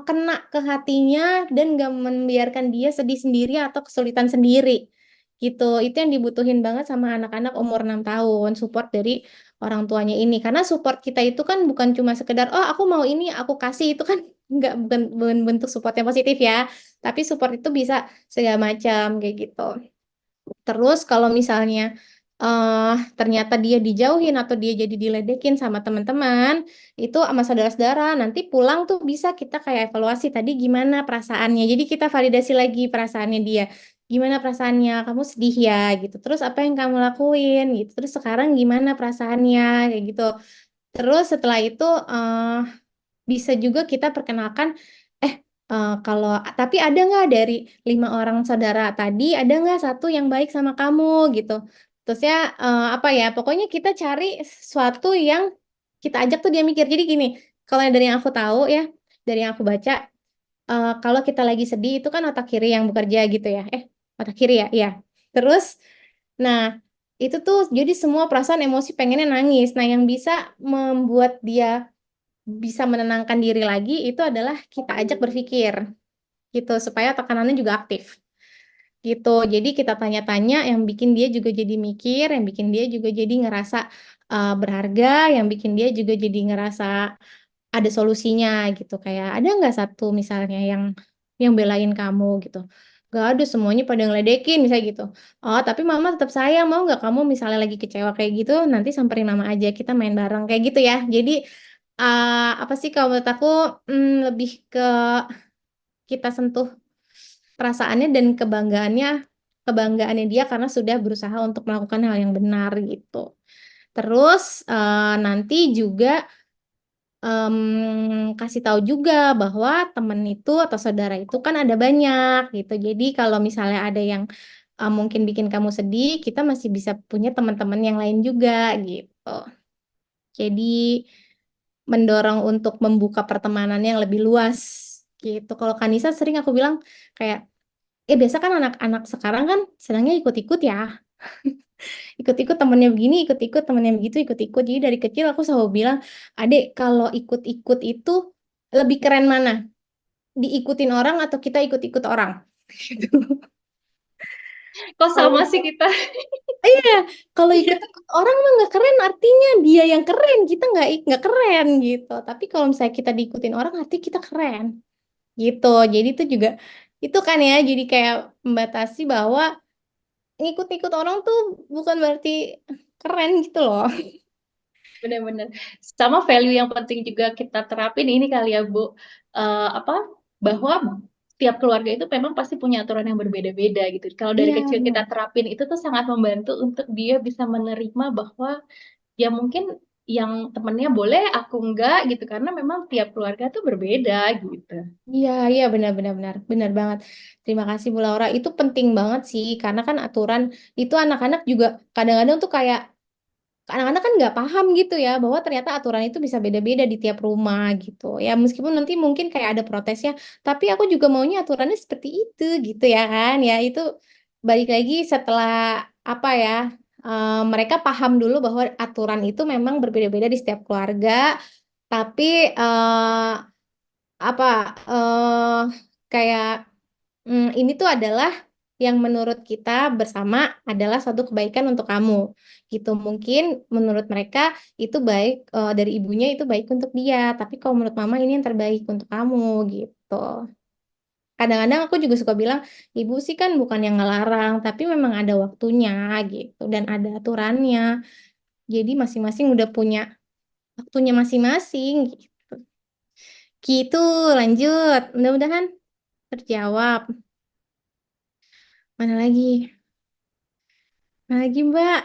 kena ke hatinya dan gak membiarkan dia sedih sendiri atau kesulitan sendiri gitu. Itu yang dibutuhin banget sama anak-anak umur 6 tahun, support dari orang tuanya ini. Karena support kita itu kan bukan cuma sekedar, oh aku mau ini, aku kasih, itu kan nggak bukan bentuk support yang positif ya. Tapi support itu bisa segala macam kayak gitu. Terus kalau misalnya ternyata dia dijauhin atau dia jadi diledekin sama teman-teman, itu sama saudara-saudara, nanti pulang tuh bisa kita kayak evaluasi tadi gimana perasaannya. Jadi kita validasi lagi perasaannya dia. Gimana perasaannya? Kamu sedih ya gitu. Terus apa yang kamu lakuin gitu. Terus sekarang gimana perasaannya kayak gitu. Terus setelah itu bisa juga kita perkenalkan, eh kalau tapi ada nggak dari 5 orang saudara tadi, ada nggak satu yang baik sama kamu gitu. Terus ya apa ya, pokoknya kita cari sesuatu yang kita ajak tuh dia mikir. Jadi gini, kalau yang dari yang aku tahu ya, dari yang aku baca, kalau kita lagi sedih itu kan otak kiri yang bekerja gitu ya. Otak kiri ya, iya. Terus, nah itu tuh jadi semua perasaan emosi pengennya nangis. Nah yang bisa membuat dia bisa menenangkan diri lagi itu adalah kita ajak berpikir gitu supaya tekanannya juga aktif gitu. Jadi kita tanya-tanya yang bikin dia juga jadi mikir, yang bikin dia juga jadi ngerasa berharga, yang bikin dia juga jadi ngerasa ada solusinya gitu. Kayak ada nggak satu misalnya yang belain kamu gitu. Gak ada, semuanya pada ngeledekin misalnya gitu. Oh tapi mama tetap sayang, mau nggak kamu misalnya lagi kecewa kayak gitu nanti samperin mama aja kita main bareng kayak gitu ya. Jadi apa sih kalau menurut aku lebih ke kita sentuh perasaannya dan kebanggaannya dia karena sudah berusaha untuk melakukan hal yang benar gitu. Terus nanti juga kasih tahu juga bahwa temen itu atau saudara itu kan ada banyak gitu. Jadi kalau misalnya ada yang mungkin bikin kamu sedih, kita masih bisa punya teman-teman yang lain juga gitu. Jadi mendorong untuk membuka pertemanan yang lebih luas gitu. Kalau Kanisa sering aku bilang kayak, biasa kan anak-anak sekarang kan senangnya ikut-ikut ya. Ikut-ikut temennya begini, ikut-ikut temennya begitu, ikut-ikut. Jadi dari kecil aku selalu bilang, Adek, kalau ikut-ikut itu lebih keren mana? Diikutin orang atau kita ikut-ikut orang? Gitu. Kok sama Kalau sih kita? iya, kalau ikut orang mah nggak keren, artinya dia yang keren, kita nggak keren gitu. Tapi kalau misalnya kita diikutin orang, artinya kita keren gitu. Jadi itu juga itu kan ya, jadi kayak membatasi bahwa ngikut-ikut orang tuh bukan berarti keren gitu loh. Benar-benar. Sama value yang penting juga kita terapin ini kali ya, Bu. Apa? Bahwa tiap keluarga itu memang pasti punya aturan yang berbeda-beda gitu. Kalau dari Iya, kecil benar. kita terapin itu tuh sangat membantu untuk dia bisa menerima bahwa ya mungkin yang temennya boleh, aku enggak gitu, karena memang tiap keluarga tuh berbeda gitu. Iya, iya benar banget. Terima kasih Bu Laura. Itu penting banget sih, karena kan aturan itu anak-anak juga kadang-kadang tuh kayak anak-anak kan nggak paham gitu ya bahwa ternyata aturan itu bisa beda-beda di tiap rumah gitu. Ya meskipun nanti mungkin kayak ada protesnya, tapi aku juga maunya aturannya seperti itu gitu ya kan. Ya itu balik lagi setelah apa ya mereka paham dulu bahwa aturan itu memang berbeda-beda di setiap keluarga. Tapi apa eh kayak ini tuh adalah yang menurut kita bersama adalah suatu kebaikan untuk kamu gitu. Mungkin menurut mereka itu baik dari ibunya itu baik untuk dia, tapi kalau menurut mama ini yang terbaik untuk kamu gitu. Kadang-kadang aku juga suka bilang, ibu sih kan bukan yang ngelarang, tapi memang ada waktunya gitu dan ada aturannya. Jadi masing-masing udah punya waktunya masing-masing gitu. Gitu, lanjut. Mudah-mudahan terjawab. Mana lagi? Mana lagi, Mbak?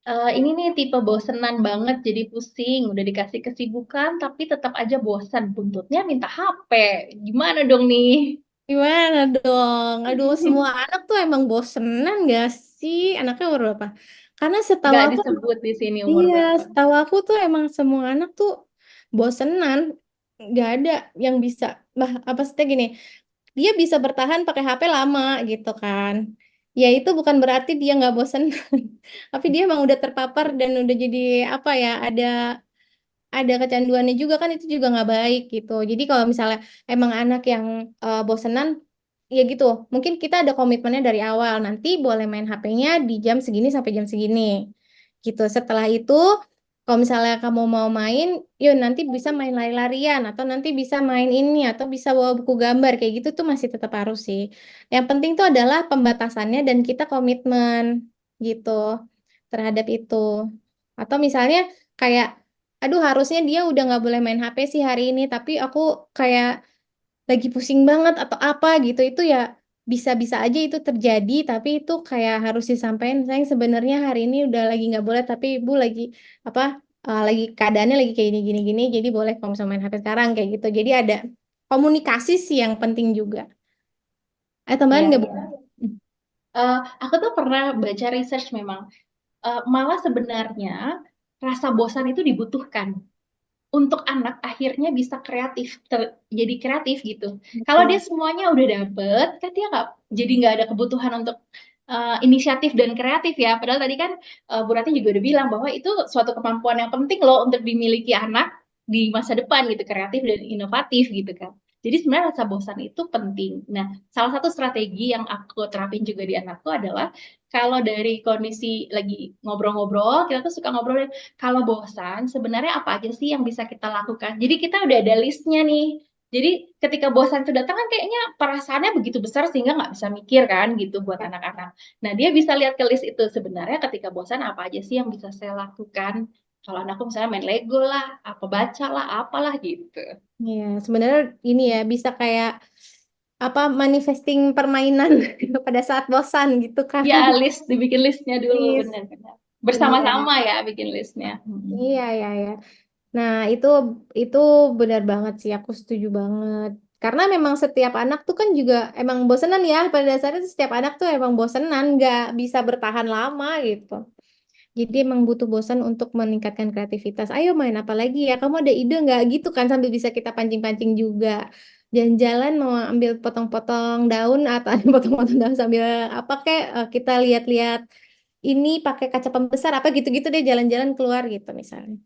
Ini nih tipe bosenan banget, jadi pusing, udah dikasih kesibukan, tapi tetap aja bosan, buntutnya minta HP. Gimana dong nih? Gimana dong? Aduh, semua anak tuh emang bosenan gak sih? Anaknya umur berapa? Karena setahu Nggak aku, disebut di sini umur iya, berapa. setahu aku tuh emang semua anak tuh bosenan. Gak ada yang bisa, bah, apa sih gini, dia bisa bertahan pakai HP lama gitu kan. Ya itu bukan berarti dia nggak bosen, tapi dia emang udah terpapar dan udah jadi apa ya, ada kecanduannya juga kan itu juga nggak baik gitu. Jadi kalau misalnya emang anak yang bosenan, ya gitu. Mungkin kita ada komitmennya dari awal. Nanti boleh main HP-nya di jam segini sampai jam segini. Gitu. Setelah itu, kalau misalnya kamu mau main, yuk nanti bisa main lari-larian atau nanti bisa main ini atau bisa bawa buku gambar kayak gitu tuh masih tetap harus sih. Yang penting tuh adalah pembatasannya dan kita komitmen gitu terhadap itu. Atau misalnya kayak aduh harusnya dia udah nggak boleh main HP sih hari ini tapi aku kayak lagi pusing banget atau apa gitu itu ya bisa-bisa aja itu terjadi tapi itu kayak harus disampaikan sayang sebenarnya hari ini udah lagi nggak boleh tapi ibu lagi apa lagi keadaannya lagi kayak gini gini jadi boleh kalau misalnya main HP sekarang kayak gitu jadi ada komunikasi sih yang penting juga tambahan Iya, nggak Bu? iya. Aku tuh pernah baca research memang, malah sebenarnya rasa bosan itu dibutuhkan untuk anak akhirnya bisa kreatif, jadi kreatif gitu. Kalau dia Betul. semuanya udah dapet, kan dia nggak jadi nggak ada kebutuhan untuk inisiatif dan kreatif ya. Padahal tadi kan Bu Rati juga udah bilang bahwa itu suatu kemampuan yang penting loh untuk dimiliki anak di masa depan gitu, kreatif dan inovatif gitu kan. Jadi sebenarnya rasa bosan itu penting. Nah, salah satu strategi yang aku terapin juga di anakku adalah kalau dari kondisi lagi ngobrol-ngobrol, kita tuh suka ngobrol kalau bosan, sebenarnya apa aja sih yang bisa kita lakukan? Jadi kita udah ada listnya nih. Jadi ketika bosan itu datang kan kayaknya perasaannya begitu besar sehingga nggak bisa mikir kan gitu buat anak-anak. Nah dia bisa lihat ke list itu sebenarnya ketika bosan apa aja sih yang bisa saya lakukan. Kalau anakku misalnya main Lego lah, apa baca lah, apalah gitu. Iya, sebenarnya ini ya bisa kayak apa manifesting permainan pada saat bosan gitu kan. Ya list, dibikin listnya dulu Yes. benar-benar. Iya, Bersama-sama ya bikin listnya. iya, iya, iya. Nah, itu benar banget sih, aku setuju banget. Karena memang setiap anak tuh kan juga emang bosenan ya, pada dasarnya tuh setiap anak tuh emang bosenan, nggak bisa bertahan lama gitu. Jadi emang butuh bosan untuk meningkatkan kreativitas. Ayo main apa lagi ya? Kamu ada ide nggak gitu kan sambil bisa kita pancing-pancing juga. Jalan-jalan mau ambil potong-potong daun atau potong-potong daun sambil apa kek kita lihat-lihat ini pakai kaca pembesar apa gitu-gitu deh jalan-jalan keluar gitu misalnya.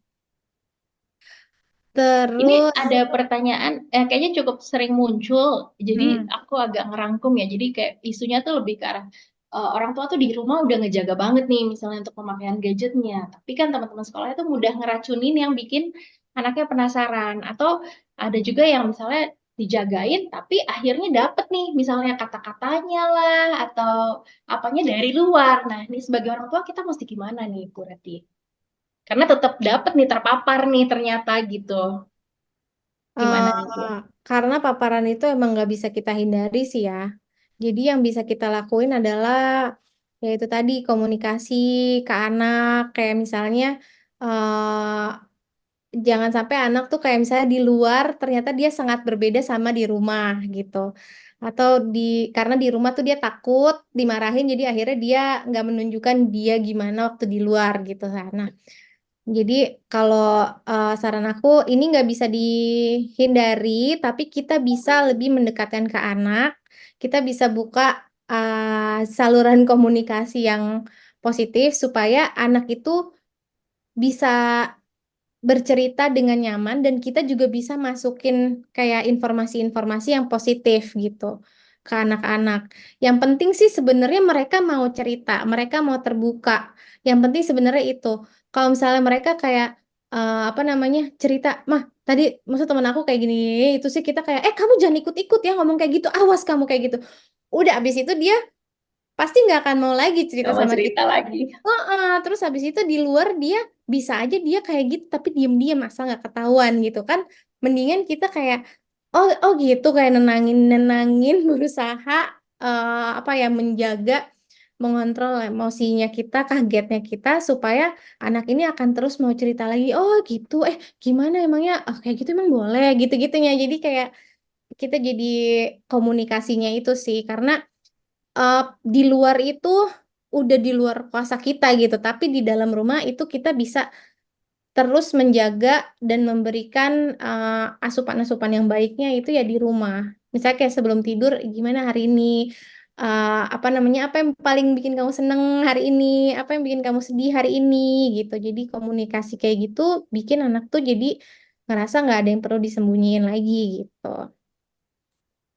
Ini Terus, ada pertanyaan, kayaknya cukup sering muncul, jadi hmm, aku agak ngerangkum ya. Jadi kayak isunya tuh lebih ke arah orang tua tuh di rumah udah ngejaga banget nih, misalnya untuk pemakaian gadgetnya. Tapi kan teman-teman sekolahnya tuh mudah ngeracunin yang bikin anaknya penasaran. Atau ada juga yang misalnya dijagain, tapi akhirnya dapet nih, misalnya kata-katanya lah atau apanya dari luar. Nah, ini sebagai orang tua kita mesti gimana nih, Bu Reti? Karena tetap dapet nih, terpapar nih ternyata gitu. eh, Gimana nih, Bu? karena paparan itu emang nggak bisa kita hindari sih ya. Jadi yang bisa kita lakuin adalah yaitu tadi komunikasi ke anak, kayak misalnya eh, jangan sampai anak tuh kayak misalnya di luar ternyata dia sangat berbeda sama di rumah gitu. Atau karena di rumah tuh dia takut dimarahin jadi akhirnya dia nggak menunjukkan dia gimana waktu di luar gitu. Nah, jadi kalau saran aku ini nggak bisa dihindari, tapi kita bisa lebih mendekatkan ke anak. Kita bisa buka saluran komunikasi yang positif supaya anak itu bisa bercerita dengan nyaman dan kita juga bisa masukin kayak informasi-informasi yang positif gitu ke anak-anak. Yang penting sih sebenarnya mereka mau cerita, mereka mau terbuka. Yang penting sebenarnya itu. Kalau misalnya mereka kayak apa namanya cerita, mah tadi maksud temen aku kayak gini, itu sih kita kayak, kamu jangan ikut-ikut ya ngomong kayak gitu, awas kamu kayak gitu. Udah abis itu dia pasti nggak akan mau lagi cerita Gak mau sama kita. cerita lagi. Terus habis itu di luar dia bisa aja dia kayak gitu tapi diem-diem asal nggak ketahuan gitu kan. Mendingan kita kayak oh oh gitu kayak nenangin nenangin berusaha apa ya menjaga mengontrol emosinya kita, kagetnya kita supaya anak ini akan terus mau cerita lagi. Oh gitu, gimana emangnya? Oh kayak gitu emang boleh gitu-gitunya. Jadi kayak kita jadi komunikasinya itu sih karena eh, di luar itu udah di luar kuasa kita gitu, tapi di dalam rumah itu kita bisa terus menjaga dan memberikan asupan-asupan yang baiknya itu ya di rumah. Misalnya kayak sebelum tidur, gimana hari ini, apa namanya, apa yang paling bikin kamu seneng hari ini, apa yang bikin kamu sedih hari ini gitu. Jadi komunikasi kayak gitu bikin anak tuh jadi ngerasa nggak ada yang perlu disembunyiin lagi gitu.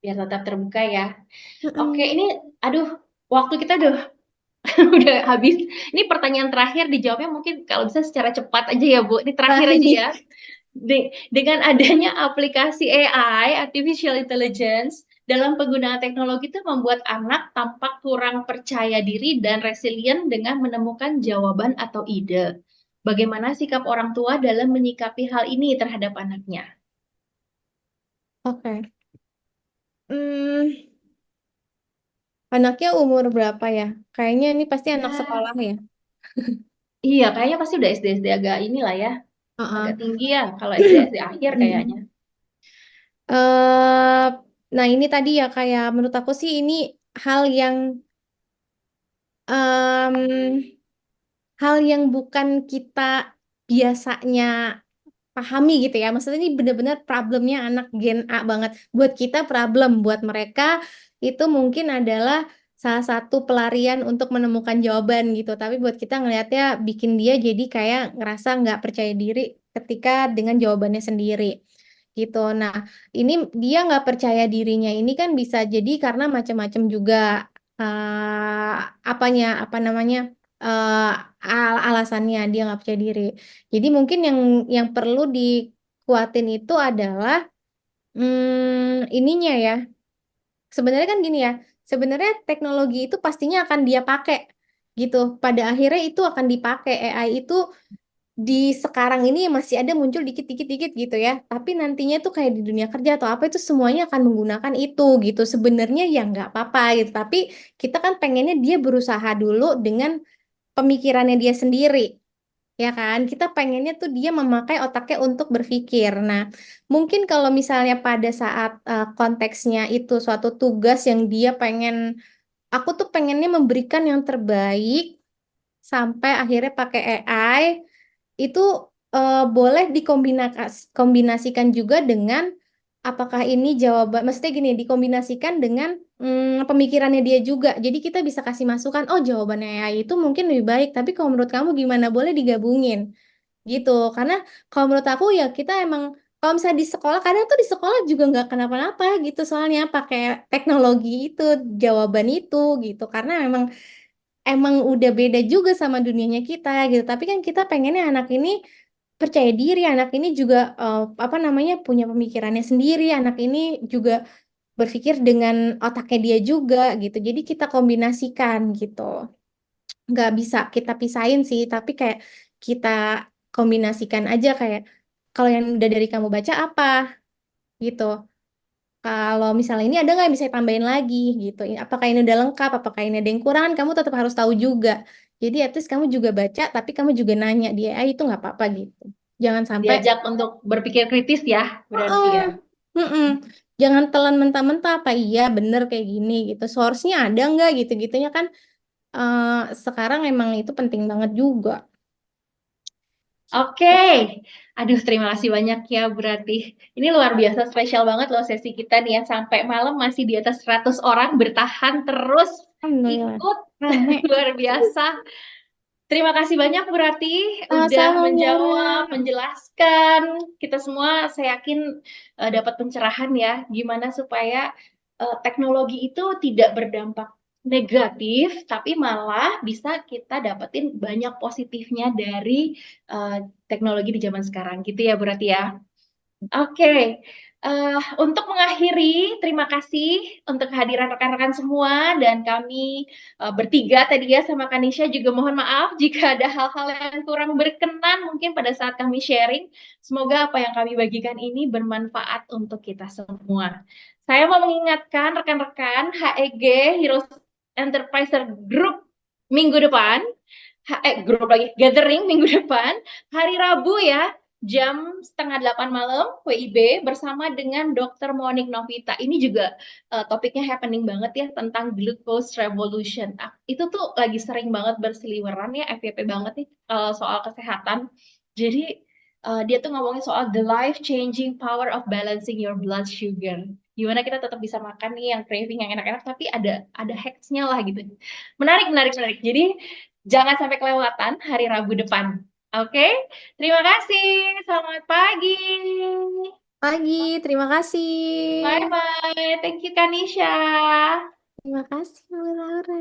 Biar tetap terbuka ya. Oke, Mm-mm. ini aduh, waktu kita udah udah habis. Ini pertanyaan terakhir dijawabnya mungkin kalau bisa secara cepat aja ya, Bu. Ini terakhir aja ya. Baik. Dengan adanya aplikasi AI, artificial intelligence, dalam penggunaan teknologi itu membuat anak tampak kurang percaya diri dan resilient dengan menemukan jawaban atau ide. Bagaimana sikap orang tua dalam menyikapi hal ini terhadap anaknya? Oke. Hmm. Anaknya umur berapa ya? Kayaknya ini pasti anak Ya, sekolah ya. iya, kayaknya pasti udah SD-SD agak inilah ya, agak Heeh. tinggi ya, kalau SD-SD akhir kayaknya. Mm. eh nah ini tadi ya kayak menurut aku sih ini hal yang em, hal yang bukan kita biasanya pahami gitu ya. Maksudnya ini benar-benar problemnya anak Gen A banget. Buat kita problem, buat mereka itu mungkin adalah salah satu pelarian untuk menemukan jawaban gitu. Tapi buat kita ngelihatnya bikin dia jadi kayak ngerasa nggak percaya diri ketika dengan jawabannya sendiri gitu. Nah, ini dia nggak percaya dirinya ini kan bisa jadi karena macam-macam juga apa namanya eh, alasannya dia nggak percaya diri. Jadi mungkin yang perlu dikuatin itu adalah ininya ya. Sebenarnya kan gini ya. Sebenarnya teknologi itu pastinya akan dia pakai gitu. Pada akhirnya itu akan dipakai AI itu di sekarang ini masih ada muncul dikit-dikit dikit gitu ya. Tapi nantinya tuh kayak di dunia kerja atau apa itu semuanya akan menggunakan itu gitu. Sebenarnya ya nggak apa-apa gitu. Tapi kita kan pengennya dia berusaha dulu dengan pemikirannya dia sendiri. Ya kan, kita pengennya tuh dia memakai otaknya untuk berpikir. Nah, mungkin kalau misalnya pada saat konteksnya itu suatu tugas yang dia pengen, aku tuh pengennya memberikan yang terbaik sampai akhirnya pakai AI, itu boleh dikombinasikan juga dengan apakah ini jawaban, maksudnya gini, dikombinasikan dengan pemikirannya dia juga. Jadi kita bisa kasih masukan, oh jawabannya AI itu mungkin lebih baik, tapi kalau menurut kamu gimana? Boleh digabungin gitu. Karena kalau menurut aku ya kita emang kalau misalnya di sekolah kadang tuh di sekolah juga nggak kenapa-napa gitu soalnya pakai teknologi itu jawaban itu gitu karena emang udah beda juga sama dunianya kita gitu. Tapi kan kita pengennya anak ini percaya diri, anak ini juga apa namanya punya pemikirannya sendiri, anak ini juga berpikir dengan otaknya dia juga gitu. Jadi kita kombinasikan gitu. Nggak bisa kita pisahin sih, tapi kayak kita kombinasikan aja kayak kalau yang udah dari kamu baca apa gitu. Kalau misalnya ini ada nggak yang bisa tambahin lagi gitu. Apakah ini udah lengkap? Apakah ini ada yang kurang? Kamu tetap harus tahu juga Jadi at least kamu juga baca, tapi kamu juga nanya di AI itu nggak apa-apa gitu. Jangan sampai Diajak untuk berpikir kritis ya, berarti ya. mm-mm. Jangan telan mentah-mentah apa iya bener kayak gini gitu. Source-nya ada nggak gitu-gitunya kan sekarang emang itu penting banget juga. Oke, aduh terima kasih banyak ya berarti. Ini luar biasa spesial banget loh sesi kita nih ya. Sampai malam masih di atas 100 orang bertahan terus Alhamdulillah. ikut. Rame. Luar biasa. Terima kasih banyak Bu Rati udah Sama-sama, menjawab, Mira. menjelaskan. Kita semua saya yakin dapat pencerahan ya gimana supaya teknologi itu tidak berdampak negatif, tapi malah bisa kita dapetin banyak positifnya dari teknologi di zaman sekarang gitu ya Bu Rati ya. Oke, untuk mengakhiri, terima kasih untuk kehadiran rekan-rekan semua dan kami bertiga tadi ya sama Kanisha juga mohon maaf jika ada hal-hal yang kurang berkenan mungkin pada saat kami sharing. Semoga apa yang kami bagikan ini bermanfaat untuk kita semua. Saya mau mengingatkan rekan-rekan HEG Heroes Enterprise Group minggu depan, grup lagi, gathering minggu depan, hari Rabu ya, jam 7:30 malam WIB bersama dengan Dr. Monik Novita. Ini juga topiknya happening banget ya tentang glucose revolution. Itu tuh lagi sering banget berseliweran ya, FYP banget nih soal kesehatan. Jadi dia tuh ngomongin soal the life changing power of balancing your blood sugar. Gimana kita tetap bisa makan nih yang craving yang enak-enak tapi ada hacksnya lah gitu. Menarik, menarik, menarik. Jadi jangan sampai kelewatan hari Rabu depan. Oke, terima kasih. Selamat pagi. Pagi, terima kasih. Bye bye. Thank you Kanisha. Terima kasih, Laura.